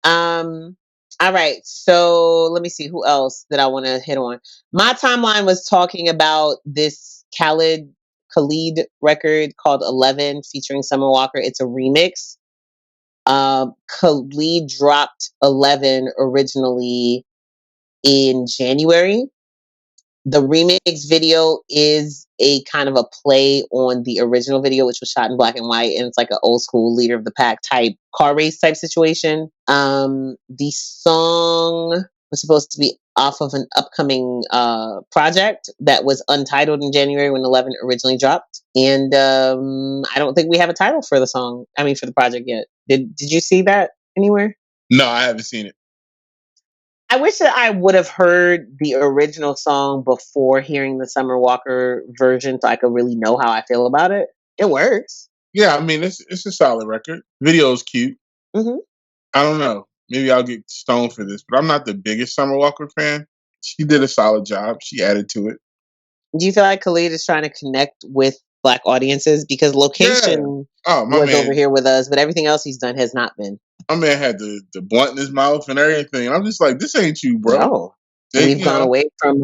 All right. So let me see who else that I want to hit on. My timeline was talking about this Khalid record called 11 featuring Summer Walker. It's a remix. Khalid dropped 11 originally in January. The remix video is a kind of a play on the original video, which was shot in black and white, and it's like an old school leader of the pack type car race type situation. The song was supposed to be off of an upcoming project that was Untitled in January when 11 originally dropped. And I don't think we have a title for the song. I mean, for the project yet. Did you see that anywhere? No, I haven't seen it. I wish that I would have heard the original song before hearing the Summer Walker version so I could really know how I feel about it. It works. Yeah, I mean, it's a solid record. Video's cute. Mm-hmm. I don't know. Maybe I'll get stoned for this, but I'm not the biggest Summer Walker fan. She did a solid job. She added to it. Do you feel like Khalid is trying to connect with Black audiences? Because Location was over here with us, but everything else he's done has not been. My man had the blunt in his mouth and everything. And I'm just like, this ain't you, bro. No. We've gone away from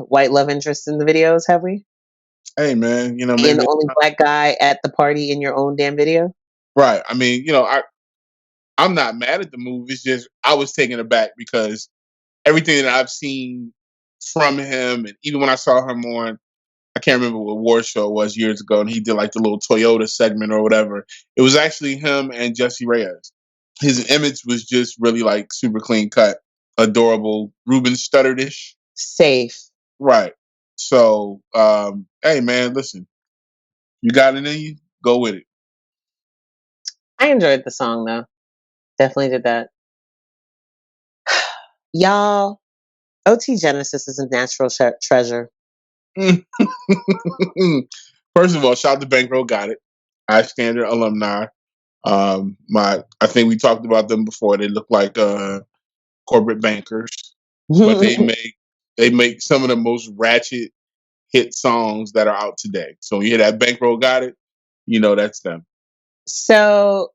white love interest in the videos, have we? Hey man, maybe being the only Black guy at the party in your own damn video. Right. I mean, I'm not mad at the move. It's just I was taken aback because everything that I've seen from him, and even when I saw him on, I can't remember what award show it was years ago, and he did like the little Toyota segment or whatever. It was actually him and Jesse Reyes. His image was just really like super clean cut, adorable, Ruben Studdard-ish. Safe. Right. So, hey man, listen, you got it in you, go with it. I enjoyed the song though. Definitely did that. Y'all, OT Genesis is a natural treasure. First of all, shout out to Bankroll Got It. High Standard alumni. I think we talked about them before. They look like corporate bankers, but they make some of the most ratchet hit songs that are out today. So when you hear that Bankroll Got It, you know that's them. So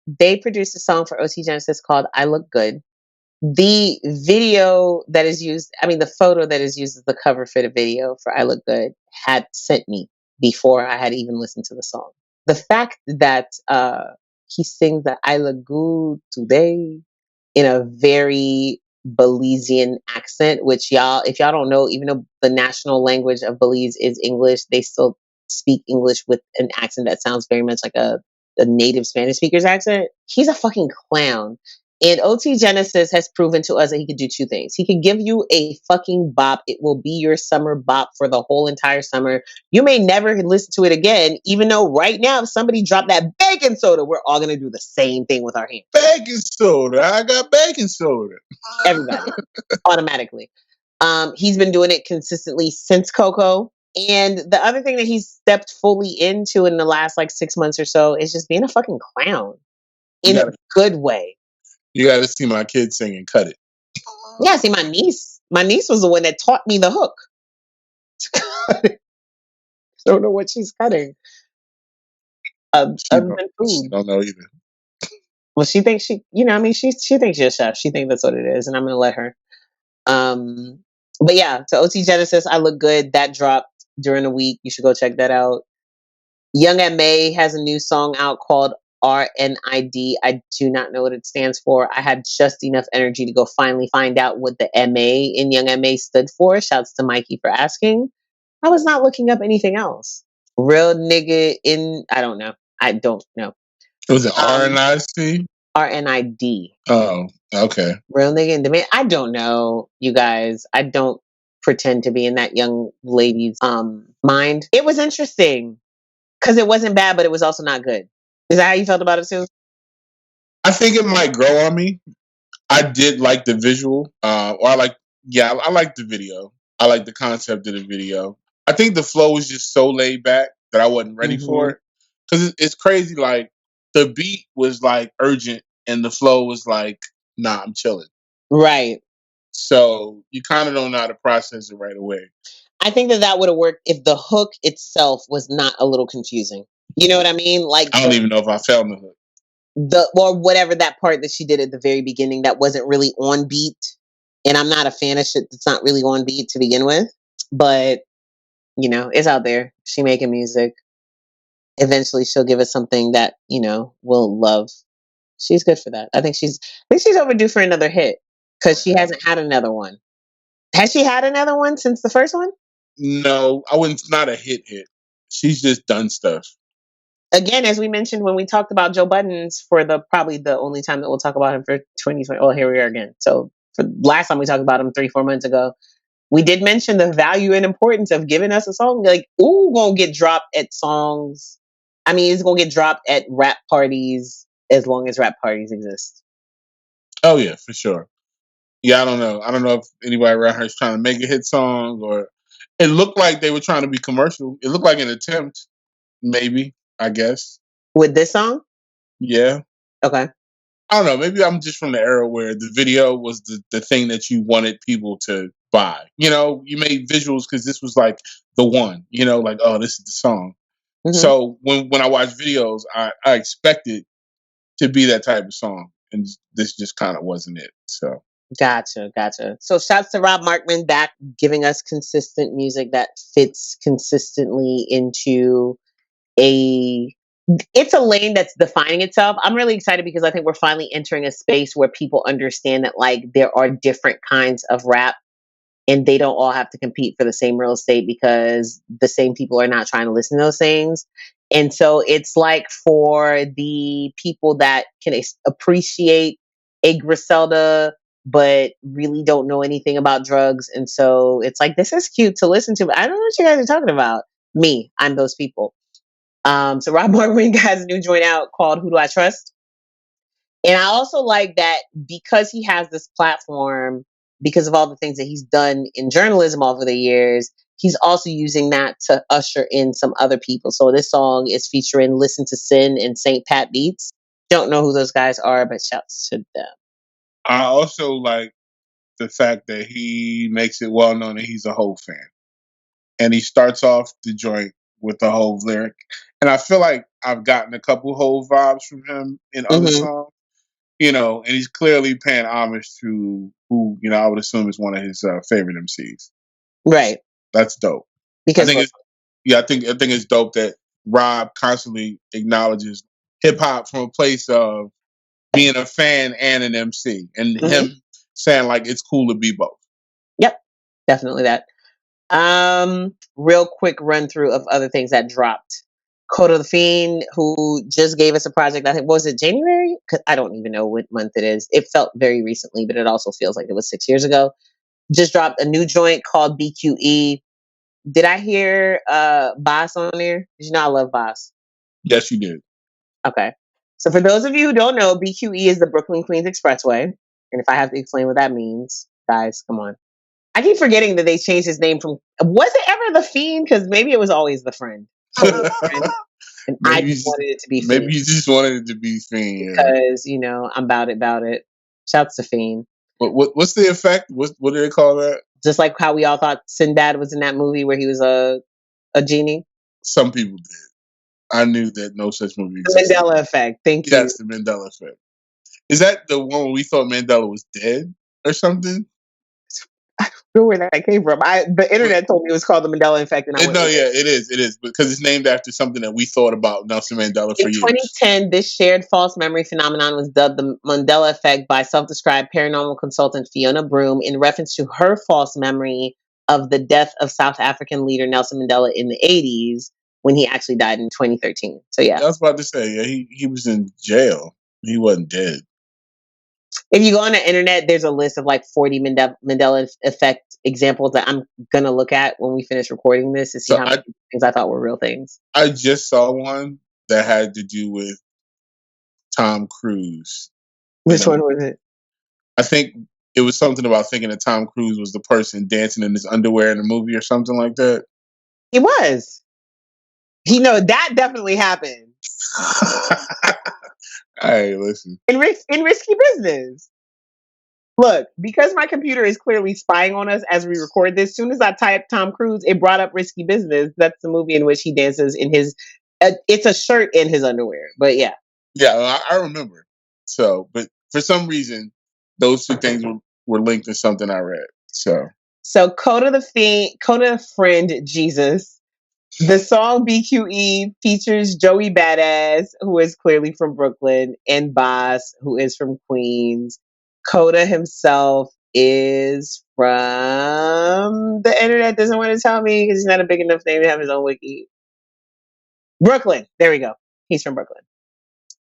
they produced a song for OT Genesis called I Look Good. The video that is used, the photo that is used as the cover for the video for I Look Good had sent me before I had even listened to the song. The fact that he sings that I look good today in a very Belizean accent, which if y'all don't know, even though the national language of Belize is English, they still speak English with an accent that sounds very much like a native Spanish speaker's accent. He's a fucking clown. And OT Genesis has proven to us that he could do two things. He could give you a fucking bop. It will be your summer bop for the whole entire summer. You may never listen to it again, even though right now, if somebody dropped that baking soda, we're all going to do the same thing with our hands. Baking soda. I got baking soda. Everybody. Automatically. He's been doing it consistently since Coco. And the other thing that he's stepped fully into in the last 6 months or so is just being a fucking clown in a good way. You got to see my kid singing "Cut It." Yeah, see, my niece was the one that taught me the hook. I don't know what she's cutting. Other than food. She don't know either. Well, she thinks she thinks she's a chef. She thinks that's what it is, and I'm gonna let her. But yeah, so OT Genesis, I Look Good. That dropped during the week. You should go check that out. Young M.A. has a new song out called RNID. I do not know what it stands for. I had just enough energy to go finally find out what the M.A. in Young M.A. stood for. Shouts to Mikey for asking. I was not looking up anything else. Real nigga in, I don't know. Was it RNIC? RNID. Oh, okay. Real nigga in demand. I don't know, you guys. I don't pretend to be in that young lady's mind. It was interesting because it wasn't bad, but it was also not good. Is that how you felt about it too? I think it might grow on me. I did like the visual, I like the video. I like the concept of the video. I think the flow was just so laid back that I wasn't ready for it. Because it's crazy, like, the beat was, like, urgent, and the flow was like, nah, I'm chilling. Right. So you kind of don't know how to process it right away. I think that would have worked if the hook itself was not a little confusing. You know what I mean? Like, I don't even know if I found the hook. Or whatever that part that she did at the very beginning that wasn't really on beat. And I'm not a fan of shit that's not really on beat to begin with. But, it's out there. She making music. Eventually she'll give us something that, we'll love. She's good for that. I think she's overdue for another hit because she hasn't had another one. Has she had another one since the first one? No, I wouldn't. It's not a hit. She's just done stuff. Again, as we mentioned when we talked about Joe Buttons for probably the only time that we'll talk about him for 2020. Oh, here we are again. So for last time we talked about him 3-4 months ago, we did mention the value and importance of giving us a song. Like, gonna get dropped at songs. It's gonna get dropped at rap parties as long as rap parties exist. Oh yeah, for sure. Yeah, I don't know. I don't know if anybody around here is trying to make a hit song, or it looked like they were trying to be commercial. It looked like an attempt, maybe, I guess. With this song? Yeah. Okay. I don't know. Maybe I'm just from the era where the video was the thing that you wanted people to buy. You made visuals because this was like the one, like, oh, this is the song. Mm-hmm. So when I watch videos, I expected to be that type of song. And this just kind of wasn't it. So Gotcha. So shouts to Rob Markman back giving us consistent music that fits consistently into a it's a lane that's defining itself. I'm really excited because I think we're finally entering a space where people understand that like there are different kinds of rap and they don't all have to compete for the same real estate because the same people are not trying to listen to those things. And so it's like for the people that can appreciate a Griselda but really don't know anything about drugs. And so it's like, this is cute to listen to, but I don't know what you guys are talking about. Me, I'm those people. So Rob Morgan has a new joint out called Who Do I Trust? And I also like that because he has this platform, because of all the things that he's done in journalism over the years, he's also using that to usher in some other people. So this song is featuring Listen to Sin and St. Pat Beats. Don't know who those guys are, but shouts to them. I also like the fact that he makes it well known that he's a Hov fan. And he starts off the joint with the Hov lyric. And I feel like I've gotten a couple Hov vibes from him in other songs. And he's clearly paying homage to who, I would assume is one of his favorite MCs. Right. That's dope. Because I think it's dope that Rob constantly acknowledges hip hop from a place of being a fan and an MC, and him saying like it's cool to be both. Yep, definitely that. Real quick run through of other things that dropped. Coda the Fiend, who just gave us a project, I think, was it January? Because I don't even know what month it is. It felt very recently, but it also feels like it was 6 years ago. Just dropped a new joint called BQE. Did I hear Boss on there? Did you know I love Boss? Yes, you did. Okay. So for those of you who don't know, BQE is the Brooklyn Queens Expressway. And if I have to explain what that means, guys, come on. I keep forgetting that they changed his name from. Was it ever the Fiend? Because maybe it was always the Friend. And I just wanted it to be Fiend. Maybe you just wanted it to be Fiend. Because, I'm about it. Shouts to Fiend. What's the effect? What do they call that? Just like how we all thought Sinbad was in that movie where he was a genie. Some people did. I knew that no such movie existed. The Mandela Effect. Thank you. Yes, the Mandela Effect. Is that the one where we thought Mandela was dead or something? I don't know where that came from. The internet told me it was called the Mandela Effect, and it is because it's named after something that we thought about Nelson Mandela for years. In 2010, this shared false memory phenomenon was dubbed the Mandela Effect by self-described paranormal consultant Fiona Broom in reference to her false memory of the death of South African leader Nelson Mandela in the 80s when he actually died in 2013. So yeah, I was about to say he was in jail. He wasn't dead. If you go on the internet, there's a list of like 40 Mandela Effect examples that I'm going to look at when we finish recording this to see how many things I thought were real things. I just saw one that had to do with Tom Cruise. Which one was it? I think it was something about thinking that Tom Cruise was the person dancing in his underwear in the movie or something like that. He was. That definitely happened. Hey, listen. In Risky Business. Look, because my computer is clearly spying on us as we record this, as soon as I typed Tom Cruise, it brought up Risky Business. That's the movie in which he dances in his, it's a shirt in his underwear. But yeah. Yeah, I remember. So, but for some reason, those two things were linked to something I read. So Coda the Friend, Jesus. The song BQE features Joey Badass, who is clearly from Brooklyn, and Boss, who is from Queens. Coda himself is from the internet doesn't want to tell me because he's not a big enough name to have his own wiki. Brooklyn. There we go. He's from Brooklyn.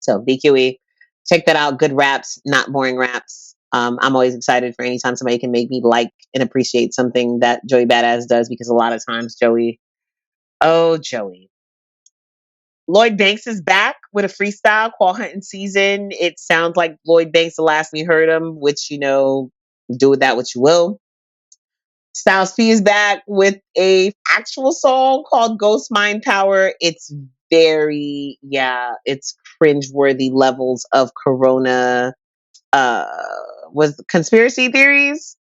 So BQE. Check that out. Good raps, not boring raps. I'm always excited for any time somebody can make me like and appreciate something that Joey Badass does because a lot of times Joey. Lloyd Banks is back with a freestyle called Hunting Season. It sounds like Lloyd Banks the last we heard him, which, do with that what you will. Styles P is back with a actual song called Ghost Mind Power. It's it's cringeworthy levels of Corona, was conspiracy theories.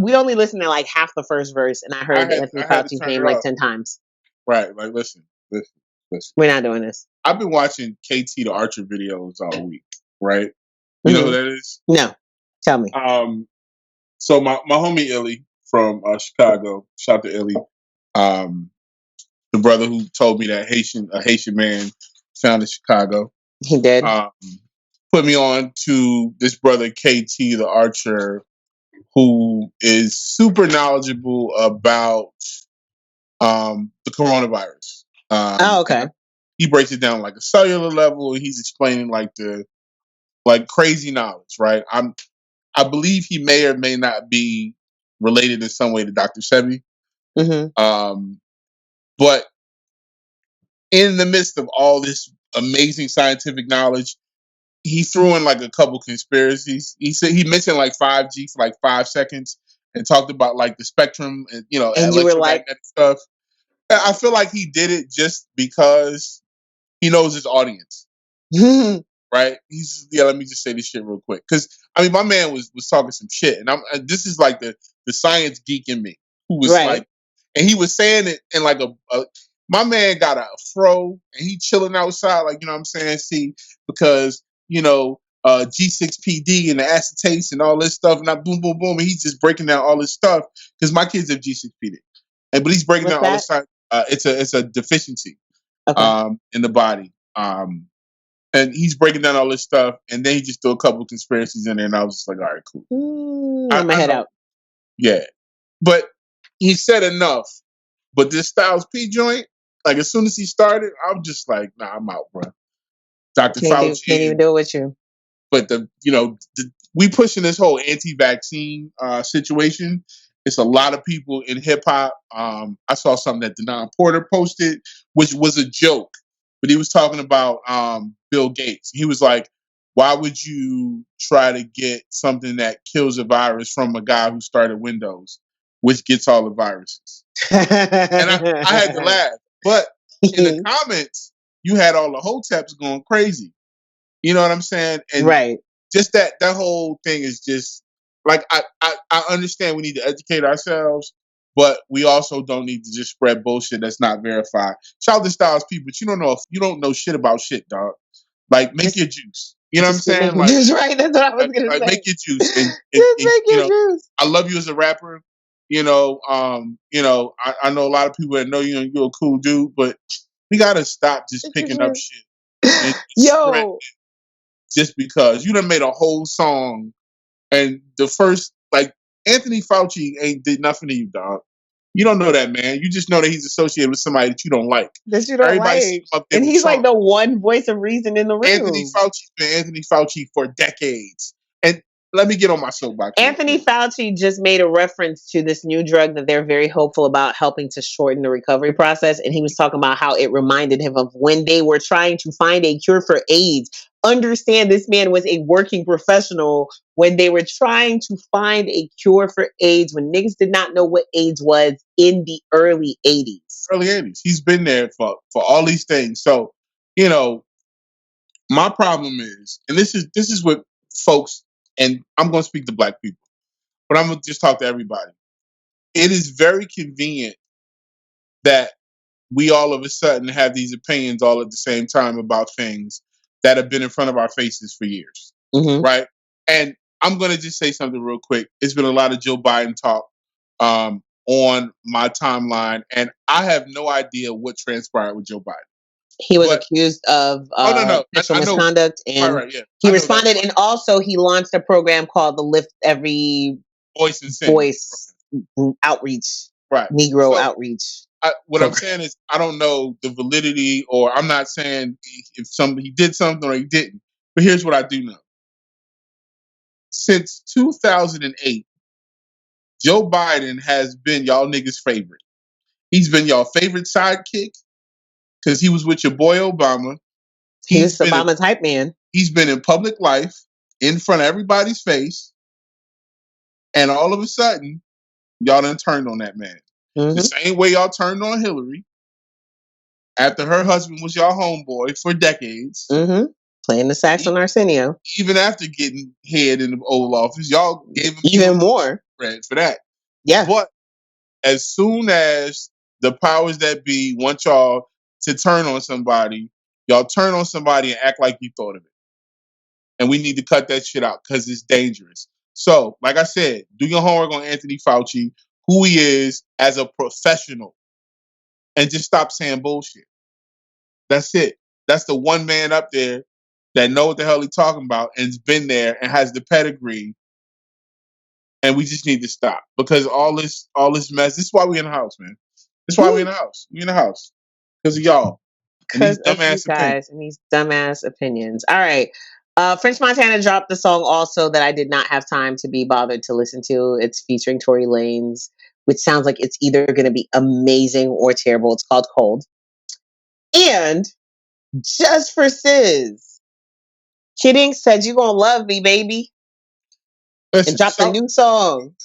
We only listened to like half the first verse and I heard Anthony Fauci's name like 10 times. Right. Like, listen. We're not doing this. I've been watching KT the Archer videos all week, right? You know who that is? No. Tell me. So my homie Illy from Chicago, shout out to Illy. The brother who told me that a Haitian man found in Chicago. He did. Put me on to this brother KT, the archer, who is super knowledgeable about the coronavirus. Oh, okay. He breaks it down like a cellular level. He's explaining like crazy knowledge, right? I believe he may or may not be related in some way to Dr. Sebi. Mm-hmm. But in the midst of all this amazing scientific knowledge, he threw in like a couple conspiracies. He mentioned like 5G for like 5 seconds and talked about like the spectrum and And you were like, electromagnetic stuff. I feel like he did it just because he knows his audience, right? Let me just say this shit real quick, because I mean, my man was talking some shit, and this is like the science geek in me who was right. like, and he was saying it in like my man got a fro and he chilling outside, like, you know what I'm saying? See, because G6PD and the acetates and all this stuff, and I boom, boom, boom, and he's just breaking down all this stuff because my kids have G6PD, but he's breaking What's down all that? this stuff. It's a deficiency Okay. in the body. And he's breaking down all this stuff, and then he just threw a couple of conspiracies in there, and I was just like, all right, cool. I'm gonna head out. Yeah. But he said enough. But this Styles P joint, like as soon as he started, I'm just like, nah, I'm out, bro. Dr. Fauci. Can't even do it with you. But we pushing this whole anti-vaccine situation. It's a lot of people in hip hop. I saw something that Denon Porter posted, which was a joke, but he was talking about Bill Gates. He was like, "Why would you try to get something that kills a virus from a guy who started Windows, which gets all the viruses?" And I had to laugh. But in the comments, you had all the hoteps going crazy. You know what I'm saying? And right. Just that whole thing is just like I understand we need to educate ourselves, but we also don't need to just spread bullshit that's not verified. Shout out to Styles P, but you don't know shit about shit, dog. Like make your juice. You know what I'm saying? Like juice, right? That's what I was gonna say. Make your juice and make your juice. I love you as a rapper. I know a lot of people that know you and you're a cool dude, but we gotta stop just picking up shit. And Yo. Just because you done made a whole song, and the first, like, Anthony Fauci ain't did nothing to you, dog. You don't know that, man. You just know that he's associated with somebody that you don't like. That you don't Everybody like. And he's Trump. Like the one voice of reason in the room. Anthony Fauci's been Anthony Fauci for decades. And let me get on my soapbox. Anthony Fauci just made a reference to this new drug that they're very hopeful about helping to shorten the recovery process. And he was talking about how it reminded him of when they were trying to find a cure for AIDS. Understand, this man was a working professional when they were trying to find a cure for AIDS, when niggas did not know what AIDS was in the early 80s. Early 80s. He's been there for all these things. So, my problem is, and this is what folks, and I'm going to speak to black people, but I'm going to just talk to everybody. It is very convenient that we all of a sudden have these opinions all at the same time about things that have been in front of our faces for years, right? And I'm going to just say something real quick. It's been a lot of Joe Biden talk on my timeline, and I have no idea what transpired with Joe Biden. He was accused of sexual misconduct, and he responded. And also, he launched a program called the Lift Every Voice Outreach, right? Negro outreach. What I'm saying is, I don't know the validity, or I'm not saying if somebody did something or he didn't. But here's what I do know: since 2008, Joe Biden has been y'all niggas' favorite. He's been y'all favorite sidekick because he was with your boy Obama. He's Obama's hype man. He's been in public life in front of everybody's face. And all of a sudden, y'all done turned on that man. The same way y'all turned on Hillary after her husband was y'all homeboy for decades. Playing the sax on Arsenio. Even after getting head in the Oval Office, y'all gave him even more credit for that. Yeah. But as soon as the powers that be want y'all to turn on somebody, y'all turn on somebody and act like you thought of it. And we need to cut that shit out because it's dangerous. So, like I said, do your homework on Anthony Fauci, who he is as a professional. and just stop saying bullshit. That's it. That's the one man up there that know what the hell he's talking about and's been there and has the pedigree. And we just need to stop because all this mess. This is why we in the house, man. This is why we in the house. We in the house because of y'all and these Because of you dumbass opinions. guys and these dumbass opinions. All right. French Montana dropped the song also that I did not have time to be bothered to listen to. It's featuring Tory Lanez, which sounds like it's either going to be amazing or terrible. It's called Cold. And just for Ciz, Kidding said, "You gonna love me, baby," Listen, and dropped a new song.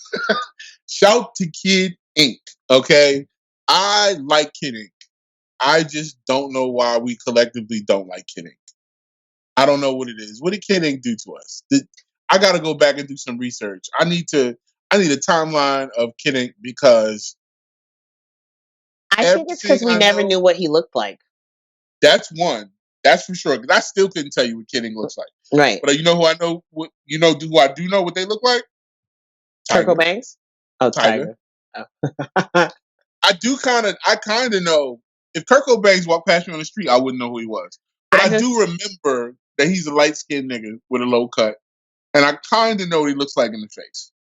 shout to Kid Ink. Okay, I like Kid Ink. I just don't know why we collectively don't like Kid Ink. I don't know what it is. What did Kid Ink do to us? I got to go back and do some research. I need a timeline of Kid Ink because I think it's because we never knew what he looked like. That's one. That's for sure. Because I still couldn't tell you what Kid Ink looks like. Right. But you know who I know? Who I do know what they look like? Tiger Banks? Oh, Tiger. Oh. I kind of know. If Kurt Banks walked past me on the street, I wouldn't know who he was. But I do remember that he's a light-skinned nigga with a low cut. And I kind of know what he looks like in the face.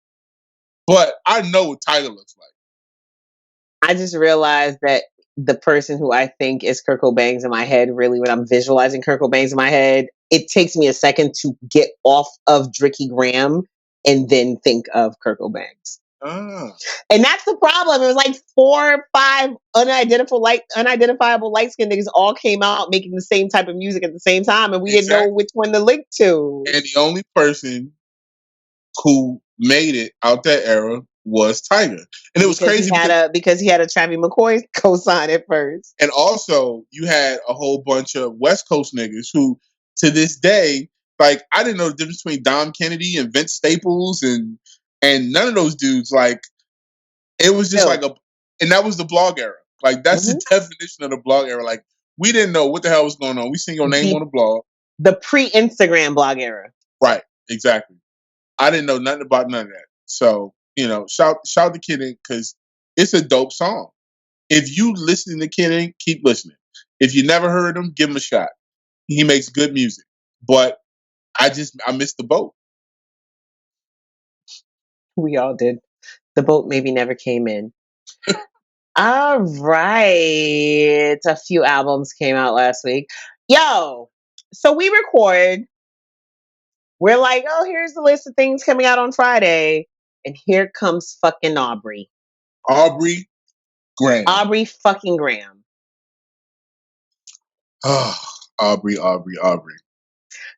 But I know what Tiger looks like. I just realized that the person who I think is Kurt Banks in my head, really, when I'm visualizing Kurt Banks in my head, it takes me a second to get off of Dricky Graham and then think of Kurt Banks. And that's the problem. It was like 4 or 5 unidentifiable light-skinned niggas all came out making the same type of music at the same time, and we didn't know which one to link to. And the only person who made it out that era was Tiger. And it was crazy because he had a Travis McCoy co-sign at first. And also you had a whole bunch of West Coast niggas who to this day, like I didn't know the difference between Dom Kennedy and Vince Staples and none of those dudes. Like it was just and that was the blog era. Like that's the definition of the blog era. Like we didn't know what the hell was going on. We seen your name on the blog. The pre-Instagram blog era. Right, exactly. I didn't know nothing about none of that. So, shout to Kid Ink because it's a dope song. If you listening to Kid Ink, keep listening. If you never heard him, give him a shot. He makes good music. But I missed the boat. We all did. The boat maybe never came in. All right. A few albums came out last week. Yo, so we record. We're like, oh, here's the list of things coming out on Friday. And here comes fucking Aubrey. Aubrey Graham. Aubrey fucking Graham. Oh, Aubrey.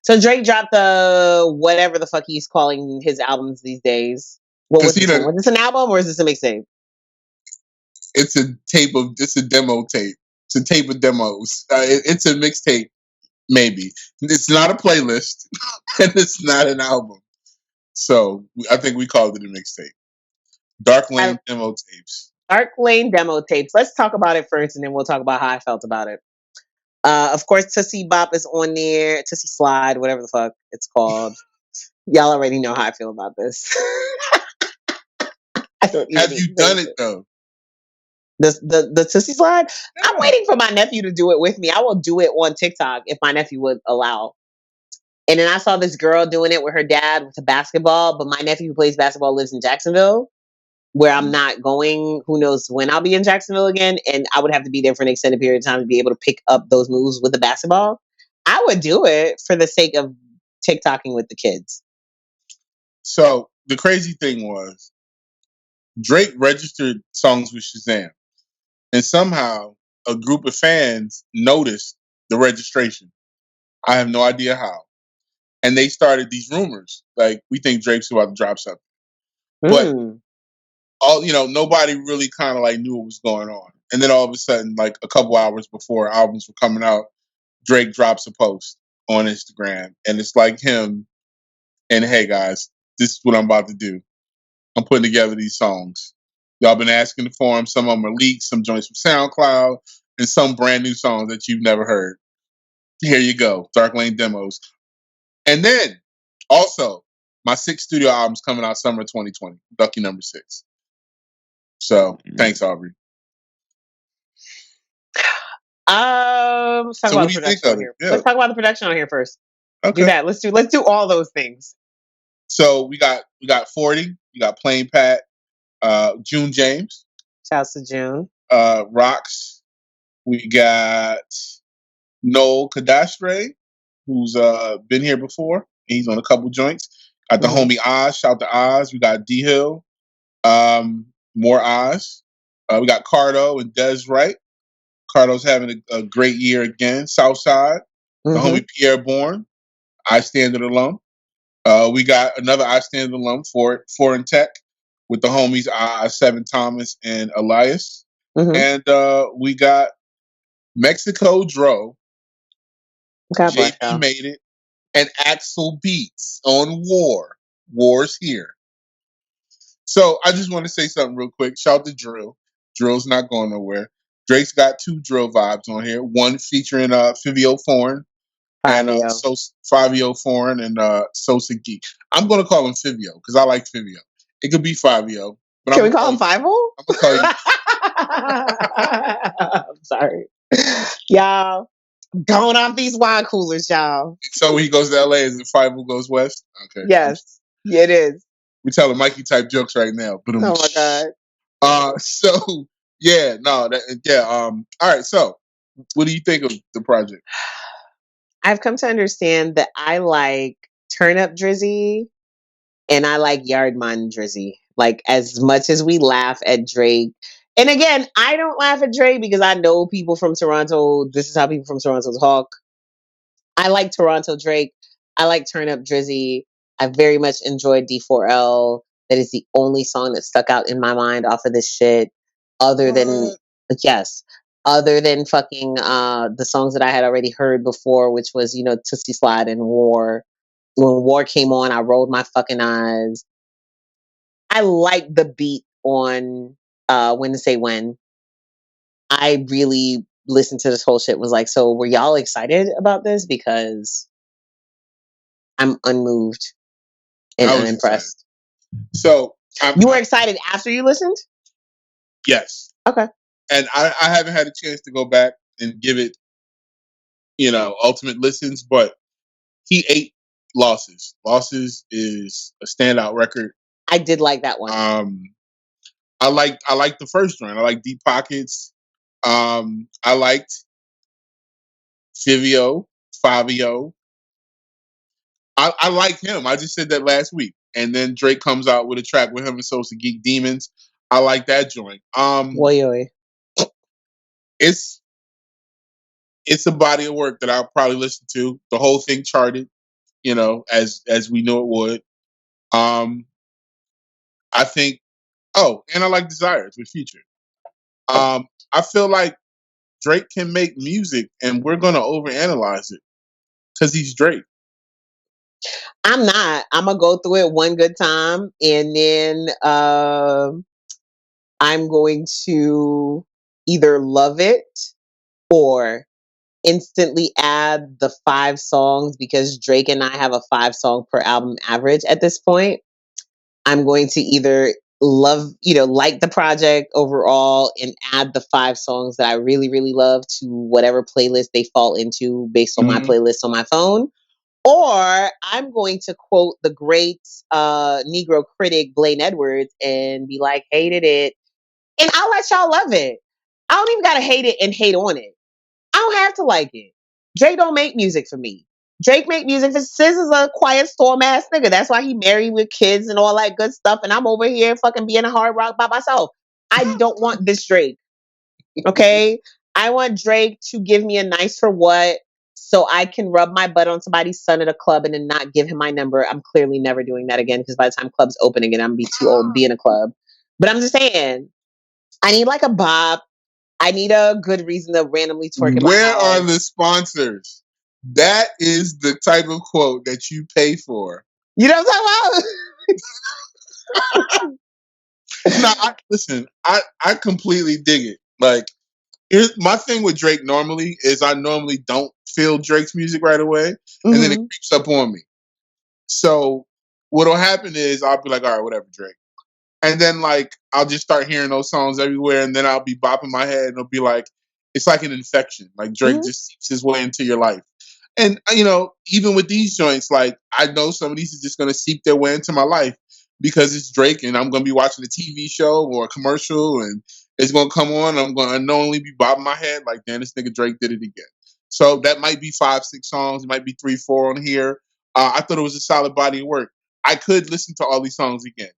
So Drake dropped the whatever the fuck he's calling his albums these days. What was this one? Was this an album or is this a mixtape? It's a demo tape. It's a tape of demos. It's a mixtape, maybe. It's not a playlist, and it's not an album. So I think we called it a mixtape. Dark Lane demo tapes. Dark Lane demo tapes. Let's talk about it first, and then we'll talk about how I felt about it. Of course, Tussie Bop is on there. Tussie Slide, whatever the fuck it's called. Y'all already know how I feel about this. Have you done it though? The Tussie Slide? Yeah. I'm waiting for my nephew to do it with me. I will do it on TikTok if my nephew would allow. And then I saw this girl doing it with her dad with a basketball, but my nephew who plays basketball lives in Jacksonville, where I'm not going. Who knows when I'll be in Jacksonville again, and I would have to be there for an extended period of time to be able to pick up those moves with the basketball. I would do it for the sake of TikToking with the kids. So the crazy thing was Drake registered songs with Shazam, and somehow a group of fans noticed the registration. I have no idea how. And they started these rumors, like, we think Drake's about to drop something. But nobody really kind of like knew what was going on. And then all of a sudden, like a couple hours before albums were coming out, Drake drops a post on Instagram. And it's like him and, hey guys, this is what I'm about to do. I'm putting together these songs. Y'all been asking for them. Some of them are leaked, some joints from SoundCloud, and some brand new songs that you've never heard. Here you go, Dark Lane demos. And then, also, my 6th studio album's coming out summer 2020, Ducky number 6. So, thanks, Aubrey. Let's talk So about what the do you think production on of it? here. Yeah. Let's talk about the production on here first. Do Okay. that. Let's do all those things. So we got 40. We got Plain Pat, June James, Shouts to June. Rocks. We got Noel Kadastre, who's been here before. He's on a couple joints. Got the homie Oz. Shout to Oz. We got D Hill. More Oz. We got Cardo and Des Wright. Cardo's having a great year again. Southside. The homie Pierre Bourne, I Standard alum. We got another I Standard alum for Foreign Tech with the homies Seven Thomas and Elias. And we got Mexico Dro, God bless JB y'all. Made It, and Axel Beats on War. War's here. So I just want to say something real quick. Shout to Drill. Drill's not going nowhere. Drake's got 2 drill vibes on here. One featuring Fivio Foreign and Fabio Foreign and Sosa Geek. I'm gonna call him Fivio because I like Fivio. It could be Fabio, but Can we call him Fivo? I'm gonna call you. I'm sorry, y'all. Going off these wine coolers, y'all. So when he goes to LA, is it Fivo goes west? Okay. Yes, it is. We're telling Mikey type jokes right now. But oh my god. So yeah, no, all right. So, what do you think of the project? I've come to understand that I like Turn Up Drizzy and I like Yardman Drizzy. Like, as much as we laugh at Drake, and again, I don't laugh at Drake because I know people from Toronto. This is how people from Toronto talk. I like Toronto Drake. I like Turn Up Drizzy. I very much enjoyed D4L. That is the only song that stuck out in my mind off of this shit. Other than fucking the songs that I had already heard before, which was, Tootsie Slide and War. When War came on, I rolled my fucking eyes. I like the beat on When to Say When. I really listened to this whole shit, was like, so were y'all excited about this? Because I'm unmoved and unimpressed. Excited. So you were excited after you listened? Yes. Okay. And I haven't had a chance to go back and give it, ultimate listens, but he ate Losses. Losses is a standout record. I did like that one. I liked the first one. I like Deep Pockets. I liked Fabio. I like him. I just said that last week. And then Drake comes out with a track with him and Sosa Geek Demons. I like that joint. It's a body of work that I'll probably listen to. The whole thing charted, as we knew it would. I think. Oh, and I like Desires with Future. I feel like Drake can make music, and we're gonna overanalyze it because he's Drake. I'm not. I'm gonna go through it one good time, and then I'm going to either love it or instantly add the 5 songs, because Drake and I have a 5 song per album average at this point. I'm going to either love, like the project overall and add the 5 songs that I really, really love to whatever playlist they fall into based on my playlist on my phone. Or I'm going to quote the great Negro critic Blaine Edwards and be like, hated it. And I'll let y'all love it. I don't even got to hate it and hate on it. I don't have to like it. Drake don't make music for me. Drake make music for Ciz is a quiet storm ass nigga. That's why he married with kids and all that good stuff. And I'm over here fucking being a hard rock by myself. I don't want this Drake. Okay? I want Drake to give me a nice for what, so I can rub my butt on somebody's son at a club and then not give him my number. I'm clearly never doing that again, because by the time clubs open again, I'm gonna be too old to be in a club. But I'm just saying, I need like a bop. I need a good reason to randomly twerk in my Where house. are the sponsors? That is the type of quote that you pay for. You know what I'm talking about? Listen, I completely dig it. Like, my thing with Drake normally is I normally don't feel Drake's music right away, and then it creeps up on me. So what'll happen is I'll be like, all right, whatever, Drake. And then, like, I'll just start hearing those songs everywhere, and then I'll be bopping my head, and it'll be like, it's like an infection. Like Drake Mhm. just seeps his way into your life. And you know, even with these joints, like I know some of these are just gonna seep their way into my life because it's Drake, and I'm gonna be watching a TV show or a commercial, and it's gonna come on. And I'm gonna unknowingly be bobbing my head like, "Damn, this nigga Drake did it again." So that might be 5, 6 songs. It might be 3, 4 on here. I thought it was a solid body of work. I could listen to all these songs again.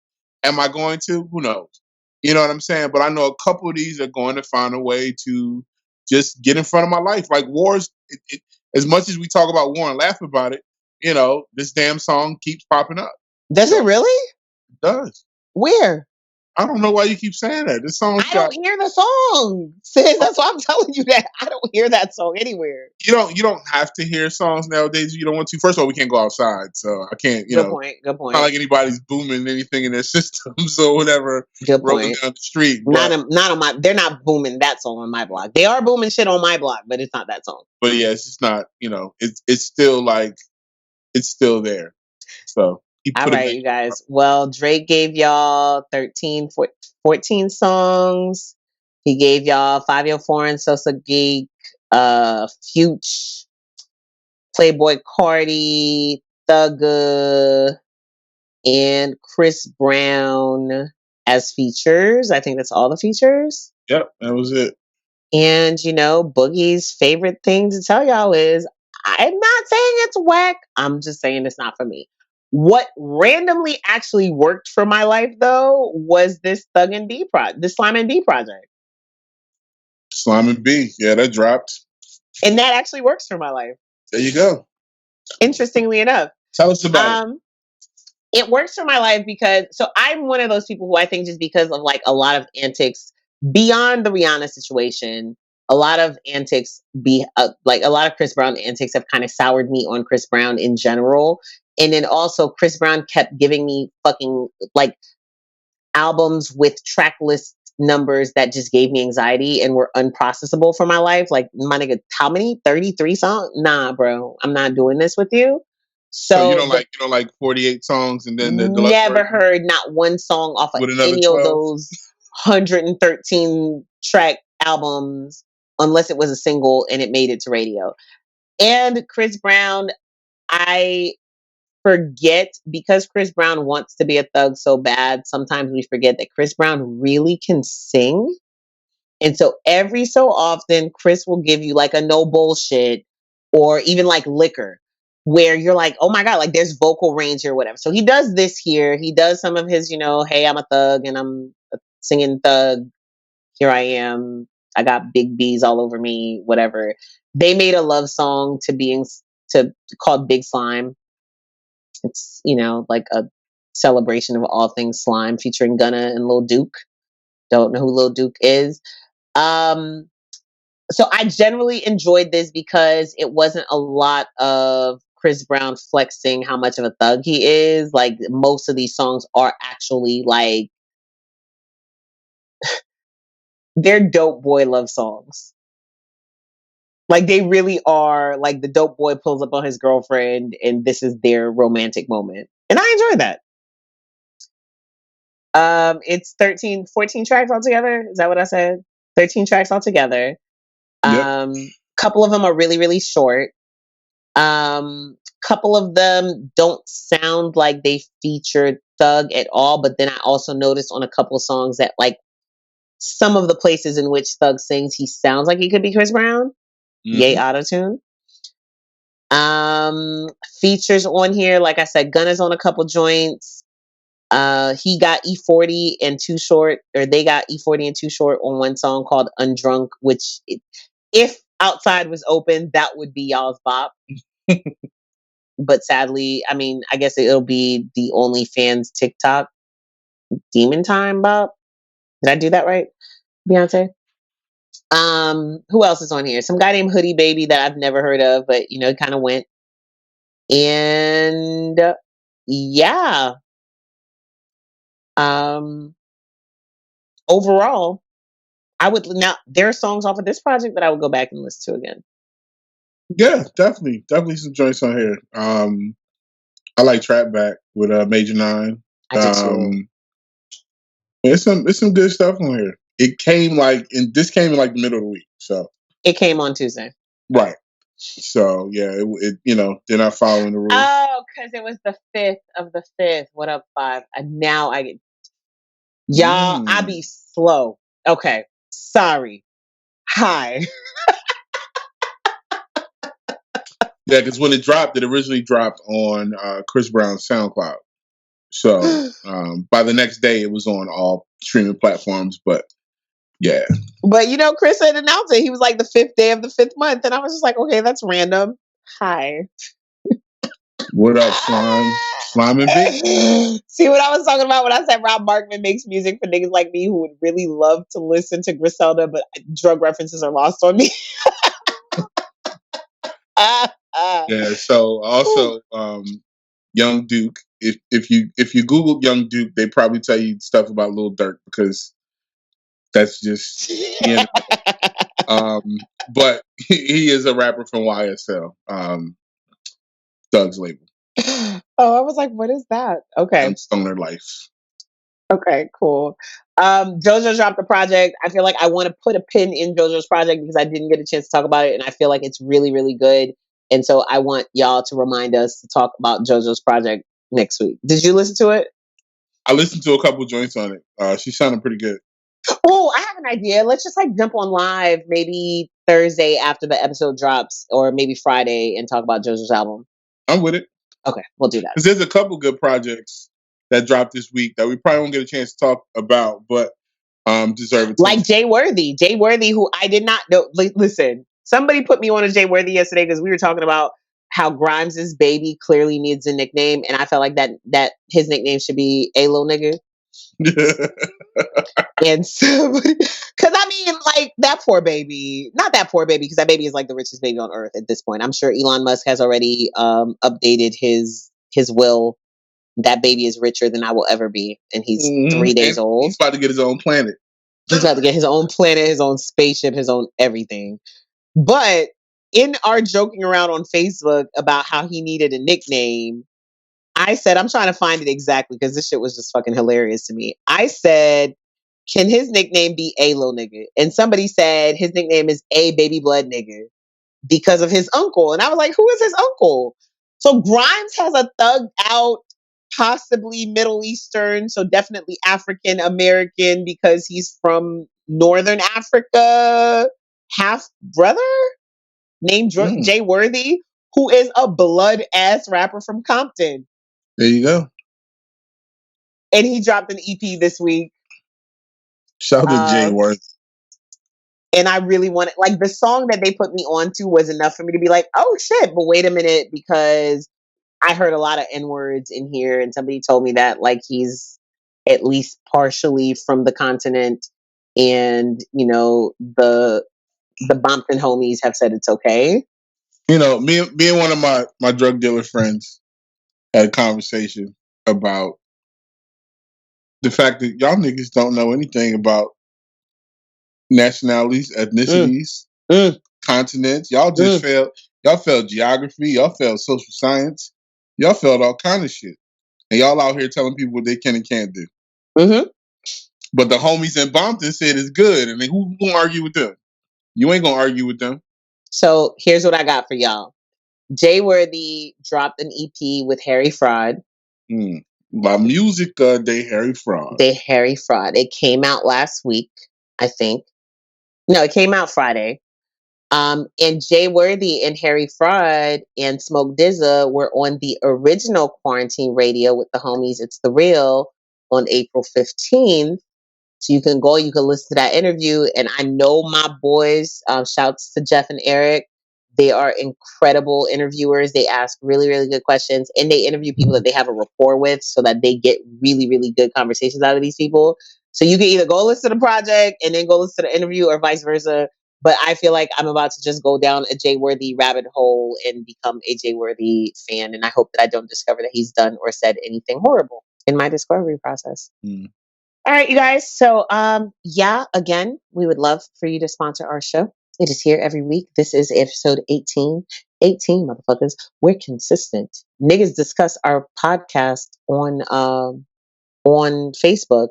Am I going to? Who knows? You know what I'm saying? But I know a couple of these are going to find a way to just get in front of my life. Like Wars, as much as we talk about war and laugh about it, you know, this damn song keeps popping up. Does So it really? it does. Where? I don't know why you keep saying that. This song's I got don't hear the song. Sis, that's why I'm telling you that. I don't hear that song anywhere. you don't have to hear songs nowadays if you don't want to. First of all, we can't go outside, so I can't, you Good know, point. Good not point. like anybody's booming anything in their systems or whatever Good rolling point. down the street. Not on my. They're not booming that song on my block. They are booming shit on my block, but it's not that song. But yeah, it's just not, you know, it's still like it's still there. So he All put a right, bang. you guys. Well, Drake gave y'all 14 songs. He gave y'all 504 and Sosa Geek, Future, Playboy Cardi, Thugger, and Chris Brown as features. I think that's all the features. Yep, that was it. And, you know, Boogie's favorite thing to tell y'all is, I'm not saying it's whack. I'm just saying it's not for me. What randomly actually worked for my life, though, was this this Slime and D project. Slime and B. Yeah, that dropped. And that actually works for my life. There you go. Interestingly enough. Tell us about it. It works for my life because I'm one of those people who I think just because of like a lot of antics beyond the Rihanna situation, a lot of antics like a lot of Chris Brown antics have kind of soured me on Chris Brown in general. And then also Chris Brown kept giving me fucking like albums with track list numbers that just gave me anxiety and were unprocessable for my life. Like my nigga, how many? 33 songs? Nah, bro. I'm not doing this with you. So you So don't like 48 songs and then the deluxe never version heard not one song off of with another any of 12? those 113 track albums unless it was a single and it made it to radio. And Chris Brown, I forget because Chris Brown wants to be a thug so bad. Sometimes we forget that Chris Brown really can sing. And so every so often, Chris will give you like a no bullshit or even like Liquor, where you're like, oh my God, like there's vocal range or whatever. So he does this here. He does some of his, you know, hey, I'm a thug and I'm a singing thug. Here I am. I got big B's all over me, whatever. They made a love song to called Big Slime. It's, you know, like a celebration of all things slime featuring Gunna and Lil Duke. Don't know who Lil Duke is. Um, so I generally enjoyed this because it wasn't a lot of Chris Brown flexing how much of a thug he is. Like most of these songs are actually like they're dope boy love songs. Like they really are like the dope boy pulls up on his girlfriend and this is their romantic moment. And I enjoy that. It's 14 tracks altogether. Is that what I said? 13 tracks altogether. Yep. Couple of them are really, really short. Couple of them don't sound like they featured Thug at all, but then I also noticed on a couple of songs that like some of the places in which Thug sings, he sounds like he could be Chris Brown. Yay, autotune. Features on here, like I said, Gunna's on a couple joints. He got E40 and Too Short, or they got E40 and Too Short on one song called Undrunk, which if outside was open, that would be y'all's bop. But sadly, I mean, I guess it'll be the OnlyFans TikTok Demon Time bop. Did I do that right, Beyonce? Who else is on here? Some guy named Hoodie Baby that I've never heard of, but you know, it kind of went. And yeah. Overall, I would now there are songs off of this project that I would go back and listen to again. Yeah, definitely some joints on here. I like Trap Back with Major 9. I do too. It's some good stuff on here. This came in like the middle of the week, so It came on Tuesday. Right. So yeah, they're not following the rules. Oh, because it was the 5th of the 5th. What up, 5? And now I get y'all. I be slow. Okay, sorry. Hi. Yeah, because when it dropped, it originally dropped on Chris Brown's SoundCloud. So by the next day, it was on all streaming platforms. But yeah. But Chris had announced it. He was like the 5th day of the 5th month, and I was just like, okay, that's random. Hi. What up, Slime and Big? See what I was talking about when I said Rob Markman makes music for niggas like me who would really love to listen to Griselda, but drug references are lost on me. Yeah. So also, Young Duke. If you Google Young Duke, they probably tell you stuff about Lil Durk because that's just but he is a rapper from YSL, Doug's label. Oh, I was like, what is that? Okay. Young Stoner Life. Okay, cool. JoJo dropped a project. I feel like I want to put a pin in JoJo's project because I didn't get a chance to talk about it, and I feel like it's really, really good. And so I want y'all to remind us to talk about JoJo's project next week. Did you listen to it? I listened to a couple joints on it. She sounded pretty good. Oh, I have an idea. Let's just jump on live maybe Thursday after the episode drops, or maybe Friday, and talk about JoJo's album. I'm with it. Okay, we'll do that. Because there's a couple good projects that dropped this week that we probably won't get a chance to talk about, but deserve it. Like Jay Worthy, who I did not know. Listen, somebody put me on a Jay Worthy yesterday because we were talking about how Grimes' baby clearly needs a nickname, and I felt like that his nickname should be a little nigga. And so, because that poor baby, not that poor baby, because that baby is like the richest baby on earth at this point. I'm sure Elon Musk has already updated his will. That baby is richer than I will ever be, and he's 3 days old. He's about to get his own planet. He's about to get his own planet, his own spaceship, his own everything. But in our joking around on Facebook about how he needed a nickname, I said, I'm trying to find it exactly because this shit was just fucking hilarious to me. I said, can his nickname be A Lil Nigga? And somebody said his nickname is A Baby Blood Nigga because of his uncle. And I was like, who is his uncle? So Grimes has a thugged out, possibly Middle Eastern, so definitely African American because he's from Northern Africa, half brother named Jay Worthy, who is a blood ass rapper from Compton. There you go. And he dropped an EP this week. Shout out to Jay Worthy. And I really wanted, the song that they put me onto was enough for me to be like, oh shit, but wait a minute, because I heard a lot of N-words in here, and somebody told me that he's at least partially from the continent, and the Bompton homies have said it's okay. Me and one of my drug dealer friends had a conversation about the fact that y'all niggas don't know anything about nationalities, ethnicities, continents. Y'all just failed. Y'all failed geography. Y'all failed social science. Y'all failed all kind of shit. And y'all out here telling people what they can and can't do. Mm-hmm. But the homies in Bompton said it's good. And who gonna argue with them? You ain't gonna argue with them. So here's what I got for y'all. Jay Worthy dropped an EP with Harry Fraud. My music de Harry Fraud. De Harry Fraud. It came out last week, I think. No, it came out Friday. And Jay Worthy and Harry Fraud and Smoke DZA were on the original Quarantine Radio with the homies It's The Real on April 15th. So you can listen to that interview. And I know my boys, shouts to Jeff and Eric. They are incredible interviewers. They ask really, really good questions, and they interview people that they have a rapport with so that they get really, really good conversations out of these people. So you can either go listen to the project and then go listen to the interview or vice versa. But I feel like I'm about to just go down a Jay Worthy rabbit hole and become a Jay Worthy fan. And I hope that I don't discover that he's done or said anything horrible in my discovery process. All right, you guys. So, again, we would love for you to sponsor our show. It is here every week. This is episode 18. 18, motherfuckers. We're consistent. Niggas discuss our podcast on Facebook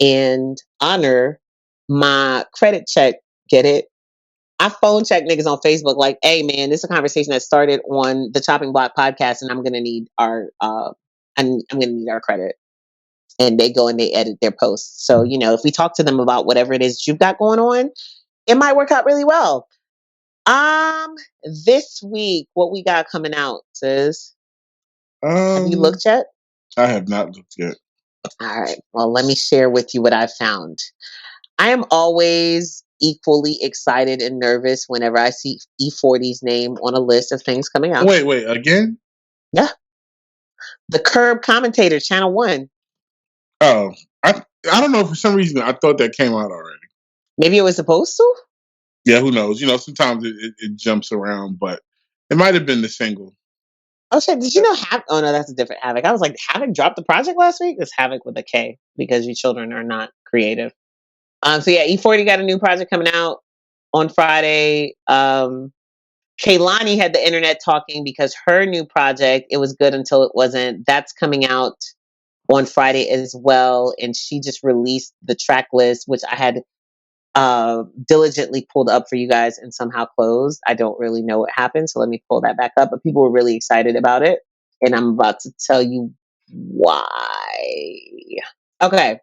and honor my credit check. Get it? I phone check niggas on Facebook like, hey man, this is a conversation that started on the Chopping Block podcast, and I'm gonna need our I'm gonna need our credit. And they go and they edit their posts. So, if we talk to them about whatever it is you've got going on, it might work out really well. This week, what we got coming out, sis? Have you looked yet? I have not looked yet. All right. Well, let me share with you what I found. I am always equally excited and nervous whenever I see E40's name on a list of things coming out. Wait, again? Yeah. The Curb commentator, Channel 1. Oh, I don't know. For some reason, I thought that came out already. Maybe it was supposed to? Yeah, who knows? Sometimes it jumps around, but it might have been the single. Oh shit! Did you know Havoc? Oh no, that's a different Havoc. I was like, Havoc dropped the project last week. It's Havoc with a K because you children are not creative. So yeah, E40 got a new project coming out on Friday. Kaylani had the internet talking because her new project, It Was Good Until It Wasn't, that's coming out on Friday as well, and she just released the track list, which I had diligently pulled up for you guys and somehow closed. I don't really know what happened, so let me pull that back up. But people were really excited about it, and I'm about to tell you why. Okay.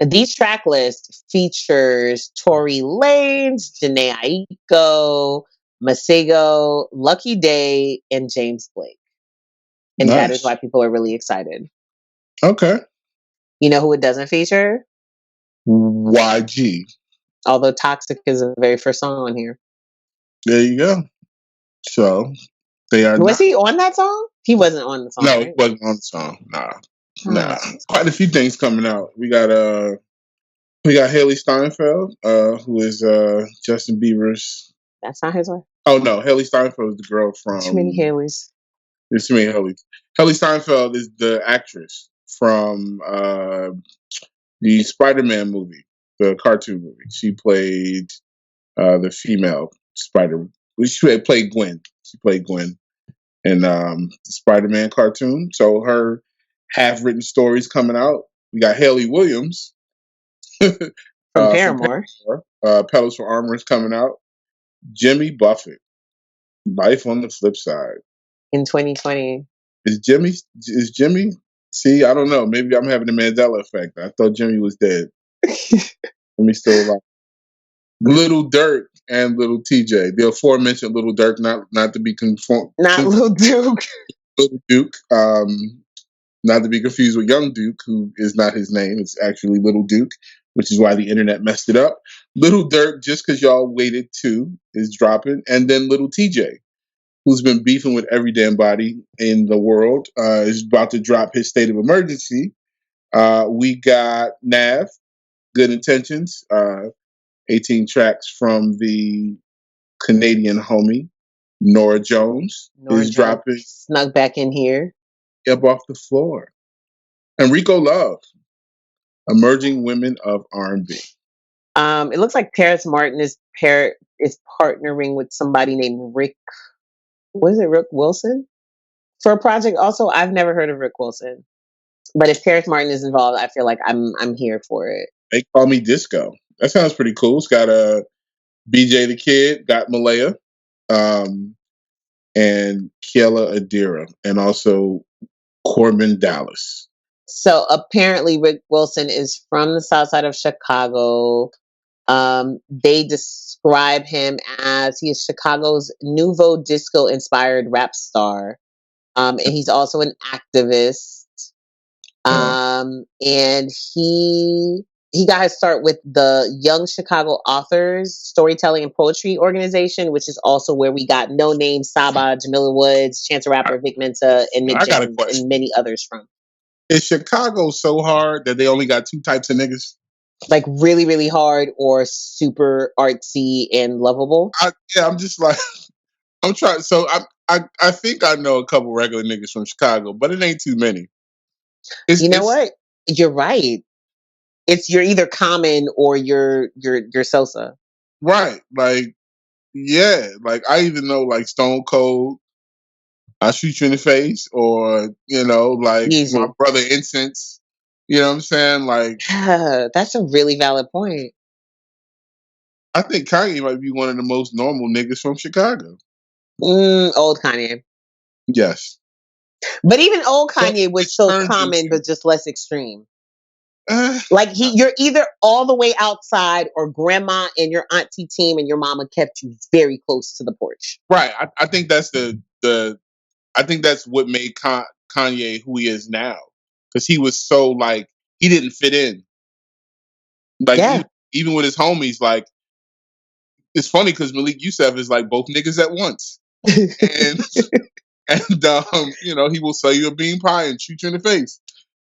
These track list features Tory Lanez, Janae Aiko, Masego, Lucky Day, and James Blake. And that is Nice. why people are really excited. Okay. You know who it doesn't feature? YG. Although Toxic is the very first song on here. There you go. So they are. Was he on that song? He wasn't on the song. No, right? he wasn't on the song. Nah. Quite a few things coming out. We got Haley Steinfeld, who is Justin Bieber's. That's not his one. Oh no, Haley Steinfeld is the girl from. Too many Haleys. There's too many Haleys. Haley Steinfeld is the actress from the Spider-Man movie, the cartoon movie. She played the female Spider. She played Gwen. She played Gwen in the Spider-Man cartoon. So her half-written stories coming out. We got Haley Williams From Paramore. Pedals for Armor is coming out. Jimmy Buffett, Life on the Flip Side. In 2020. Is Jimmy? See, I don't know. Maybe I'm having the Mandela effect. I thought Jimmy was dead. Let me still alive. Little Durk and Little TJ. The aforementioned Little Durk, not to be conformed. Not Little Duke. Little Duke. Not to be confused with Young Duke, who is not his name. It's actually Little Duke, which is why the internet messed it up. Little Durk, just because y'all waited to, is dropping. And then Little TJ, who's been beefing with every damn body in the world, is about to drop his State of Emergency. We got Nav, Good Intentions, 18 tracks from the Canadian homie, Nora Jones, dropping. Snuck back in here. Up off the floor. And Rico Love, Emerging Women of R&B. It looks like Paris Martin is partnering with somebody named Rick. Was it Rick Wilson? For a project. Also, I've never heard of Rick Wilson. But if Paris Martin is involved, I feel like I'm here for it. They Call Me Disco. That sounds pretty cool. It's got BJ the Kid, got Malaya, and Kiela Adira, and also Corbin Dallas. So apparently Rick Wilson is from the south side of Chicago. They describe him as he is Chicago's nouveau disco inspired rap star. And he's also an activist. And he got his start with the Young Chicago Authors Storytelling and Poetry Organization, which is also where we got No Name, Saba, Jamila Woods, Chance the Rapper, Vic Mensa, and Mick James, and many others from. Is Chicago so hard that they only got two types of niggas? Like really, really hard or super artsy and lovable? I'm just like, I'm trying. So I think I know a couple regular niggas from Chicago, but it ain't too many. You know what? You're right. You're either Common or you're Sosa. Right. Like, yeah. Like I even know like Stone Cold, I Shoot You in the Face, or like Easy. My Brother Incense. You know what I'm saying? Like that's a really valid point. I think Kanye might be one of the most normal niggas from Chicago. Old Kanye. Yes. But even old Kanye was It so turns common, into- but just less extreme. Uh, Like you're either all the way outside, or grandma and your auntie team and your mama kept you very close to the porch. right. I think that's I think that's what made Kanye who he is now, because he was so like he didn't fit in. Like Yeah. even with his homies, like it's funny because Malik Yusef is like both niggas at once, and you know, he will sell you a bean pie and shoot you in the face,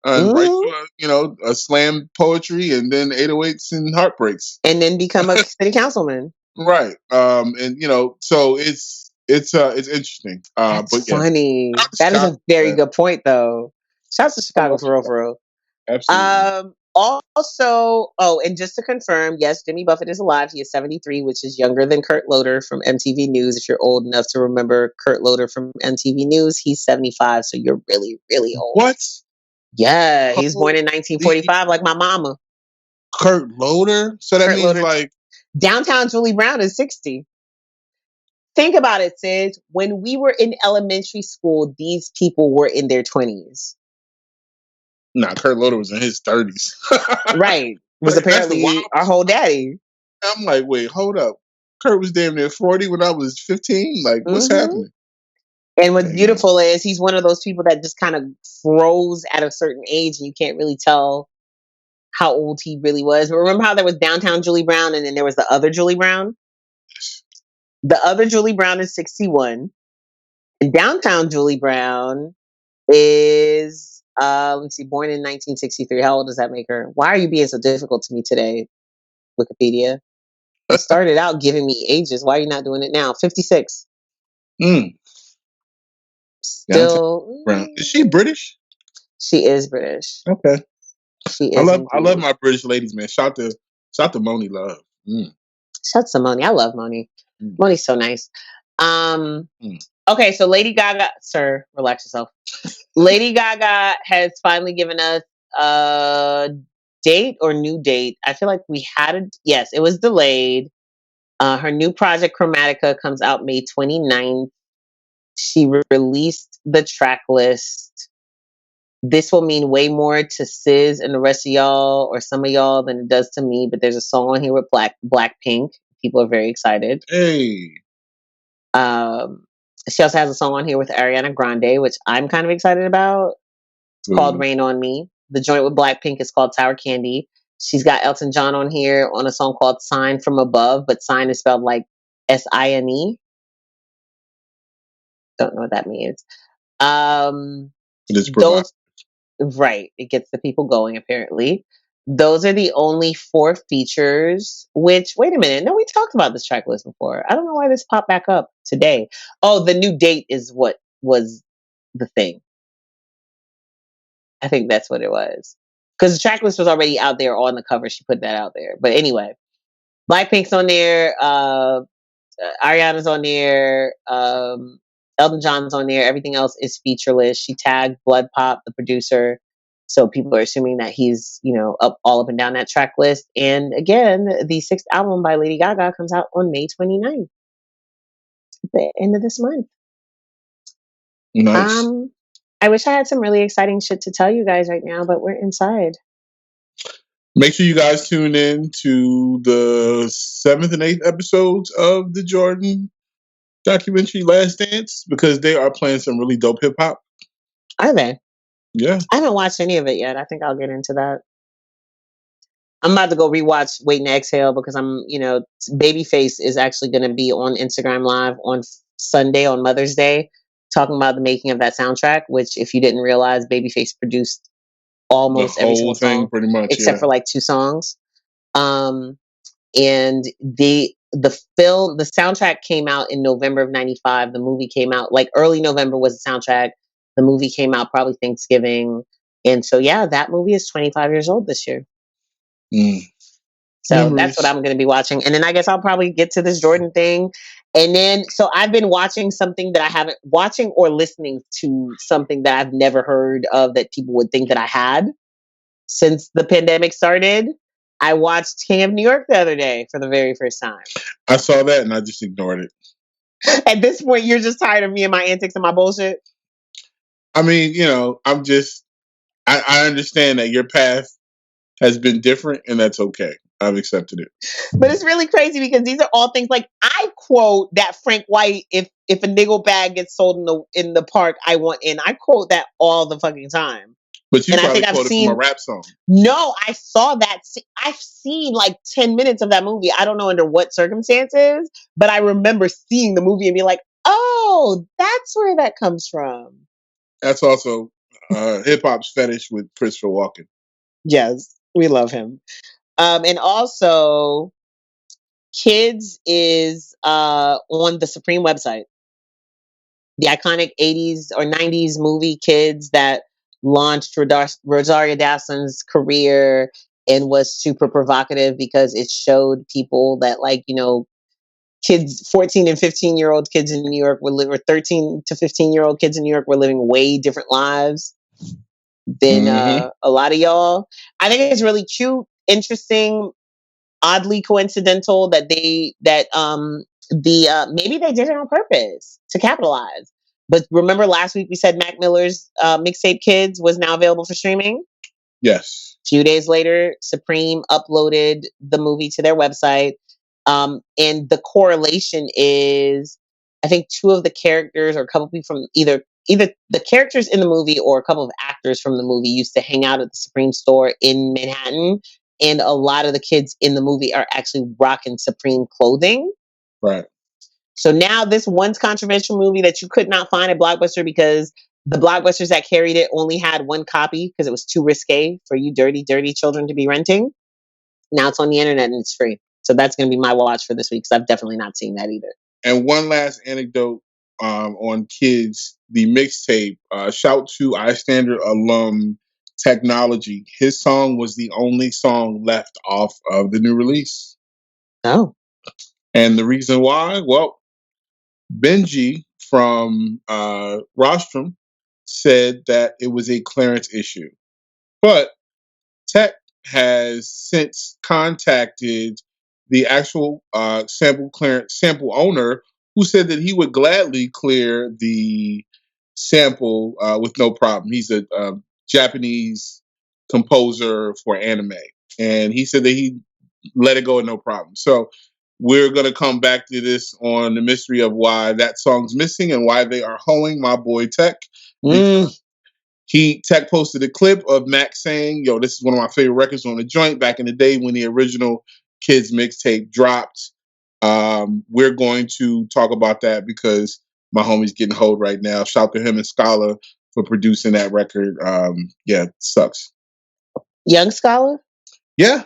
and write Mhm. you a slam poetry and then 808s and heartbreaks, And then become a city councilman. right? And you know, so it's interesting. But That's yeah, funny. shout out to That is Chicago, a very man. good point, though. Shouts to I Chicago love for real, Chicago. for real. Absolutely. Also, and just to confirm, yes, Jimmy Buffett is alive. He is 73, which is younger than Kurt Loder from MTV News. If you're old enough to remember Kurt Loder from MTV News, he's 75, so you're really, really old. What? Yeah, he was born in Holy 1945, like my mama. Kurt Loder. So that Kurt means Loder. like Downtown Julie Brown is 60. Think about it, Ciz. When we were in elementary school, these people were in their 20s. nah, Kurt Loder was in his 30s. Right. Was Like, that's the apparently wild. our whole daddy. I'm like, wait, hold up. Kurt was damn near 40 when I was 15. Like, what's Hmm. happening? And what's Damn. beautiful is he's one of those people that just kind of froze at a certain age and you can't really tell how old he really was. But remember how there was downtown Julie Brown and then there was the other Julie Brown? The other Julie Brown is 61. And downtown Julie Brown is let's see, born in 1963. How old does that make her? Why are you being so difficult to me today, Wikipedia? You started out giving me ages. Why are you not doing it now? 56. Mm. Downtown Still, Brown. Is she British? she is British. Okay. She is indeed. I love my British ladies, man. Shout to Moni Love. Mm. Shouts to Moni. I love Moni. Mm. Moni's so nice. Mm. Okay, so Lady Gaga, sir, relax yourself. Lady Gaga has finally given us a date or new date. I feel like we had a yes, it was delayed. Her new project Chromatica comes out May 29th. She released the track list. This will mean way more to Ciz and the rest of y'all, or some of y'all, than it does to me. But there's a song on here with Blackpink. People are very excited. Hey. She also has a song on here with Ariana Grande, which I'm kind of excited about. It's called Rain on Me. The joint with Blackpink is called Sour Candy. She's got Elton John on here on a song called Sign from Above, but sign is spelled like Sine. Don't know what that means. It's Those right. It gets the people going, apparently. Those are the only 4 features, which, wait a minute. No, we talked about this track list before. I don't know why this popped back up today. Oh, the new date is what was the thing. I think that's what it was. Because the track list was already out there on the cover. She put that out there. But anyway, Blackpink's on there. Ariana's on there. Elton John's on there. Everything else is featureless. She tagged Blood Pop, the producer. So people are assuming that he's, all up and down that track list. And again, the 6th album by Lady Gaga comes out on May 29th, at the end of this month. Nice. I wish I had some really exciting shit to tell you guys right now, but we're inside. Make sure you guys tune in to the 7th and 8th episodes of the Jordan documentary Last Dance, because they are playing some really dope hip hop. Are they? Yeah. I haven't watched any of it yet. I think I'll get into that. I'm about to go rewatch Waiting to Exhale because Babyface is actually going to be on Instagram Live on Sunday, on Mother's Day, talking about the making of that soundtrack, which, if you didn't realize, Babyface produced almost every single thing, song, pretty much, except for like 2 songs. And the soundtrack came out in November of 95. The movie came out like early November was the soundtrack. The movie came out probably Thanksgiving. And so, yeah, that movie is 25 years old this year. So Memories. That's what I'm going to be watching. And then I guess I'll probably get to this Jordan thing. And then, so I've been watching something that I haven't, watching or listening to something that I've never heard of that people would think that I had since the pandemic started. I watched King of New York the other day for the very first time. I saw that and I just ignored it. At this point, you're just tired of me and my antics and my bullshit? I mean, I understand that your path has been different and that's okay. I've accepted it. But it's really crazy because these are all things like I quote that Frank White, if a niggle bag gets sold in the park, I want in. I quote that all the fucking time. But you And I probably think I've quoted seen from a rap song. No, I saw that. I've seen like 10 minutes of that movie. I don't know under what circumstances, but I remember seeing the movie and being like, oh, that's where that comes from. That's also hip hop's fetish with Christopher Walken. Yes, we love him. And also, Kids is on the Supreme website. The iconic 80s or 90s movie Kids that launched Rosario Dawson's career and was super provocative because it showed people that, like, kids, 14 and 15-year-old kids in New York or 13 to 15-year-old kids in New York were living way different lives than a lot of y'all. I think it's really cute, interesting, oddly coincidental that maybe they did it on purpose to capitalize. But remember last week we said Mac Miller's mixtape Kids was now available for streaming? Yes. A few days later, Supreme uploaded the movie to their website. And the correlation is, I think two of the characters or a couple people from either the characters in the movie or a couple of actors from the movie used to hang out at the Supreme store in Manhattan. And a lot of the kids in the movie are actually rocking Supreme clothing. Right. So now this once controversial movie that you could not find at Blockbuster because the Blockbusters that carried it only had one copy because it was too risque for you dirty, dirty children to be renting. Now it's on the internet and it's free. So that's going to be my watch for this week because I've definitely not seen that either. And one last anecdote on Kids, the mixtape. Shout to iStandard alum Technology. His song was the only song left off of the new release. Oh. And the reason why? Well, Benji from Rostrum said that it was a clearance issue. But Tech has since contacted the actual sample owner, who said that he would gladly clear the sample with no problem. He's a Japanese composer for anime, and he said that he let it go with no problem. So we're going to come back to this on the mystery of why that song's missing and why they are hoeing my boy Tech. Tech posted a clip of Max saying, "Yo, this is one of my favorite records on the joint." Back in the day when the original Kids mixtape dropped, we're going to talk about that because my homie's getting hold right now. Shout to him and Scala for producing that record. Yeah, sucks. Young Scholar? Yeah.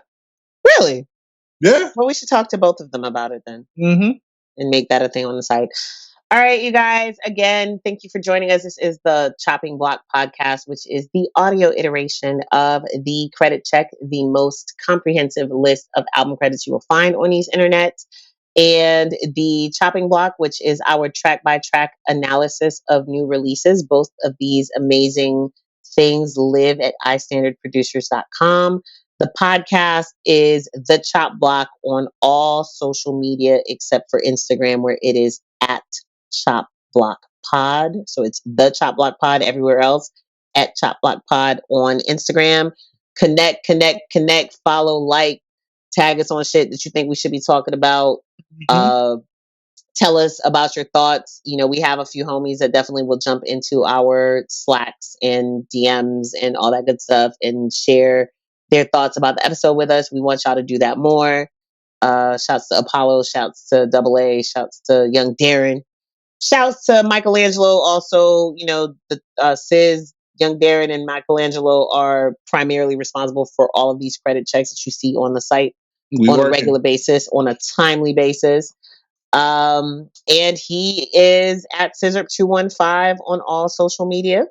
Really? Yeah. Well, we should talk to both of them about it then. Mm-hmm. And make that a thing on the site. All right, you guys. Again, thank you for joining us. This is the Chopping Block podcast, which is the audio iteration of the Credit Check, the most comprehensive list of album credits you will find on these internets. And the Chopping Block, which is our track by track analysis of new releases. Both of these amazing things live at istandardproducers.com. The podcast is The Chop Block on all social media except for Instagram, where it is at Chop Block Pod. So it's The Chop Block Pod everywhere else, at Chop Block Pod on Instagram. Connect, follow, like, tag us on shit that you think we should be talking about. Tell us about your thoughts. We have a few homies that definitely will jump into our Slacks and DMs and all that good stuff and share their thoughts about the episode with us. We want y'all to do that more. Shouts to Apollo, shouts to Double A, shouts to Young Darren, shouts to Michelangelo. Also, the Ciz, Young Darren, and Michelangelo are primarily responsible for all of these credit checks that you see on the site on a regular basis, on a timely basis. And he is at Scissorp215 on all social media.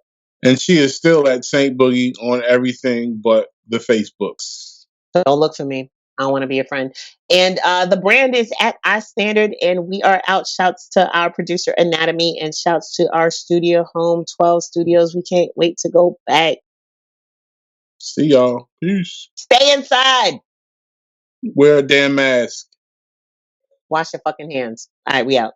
And she is still at Saint Boogie on everything but the Facebooks. Don't look for me. I don't want to be a friend. And the brand is at iStandard, and we are out. Shouts to our producer Anatomē, and shouts to our studio home 12 Studios. We can't wait to go back. See y'all. Peace. Stay inside. Wear a damn mask. Wash your fucking hands. All right, we out.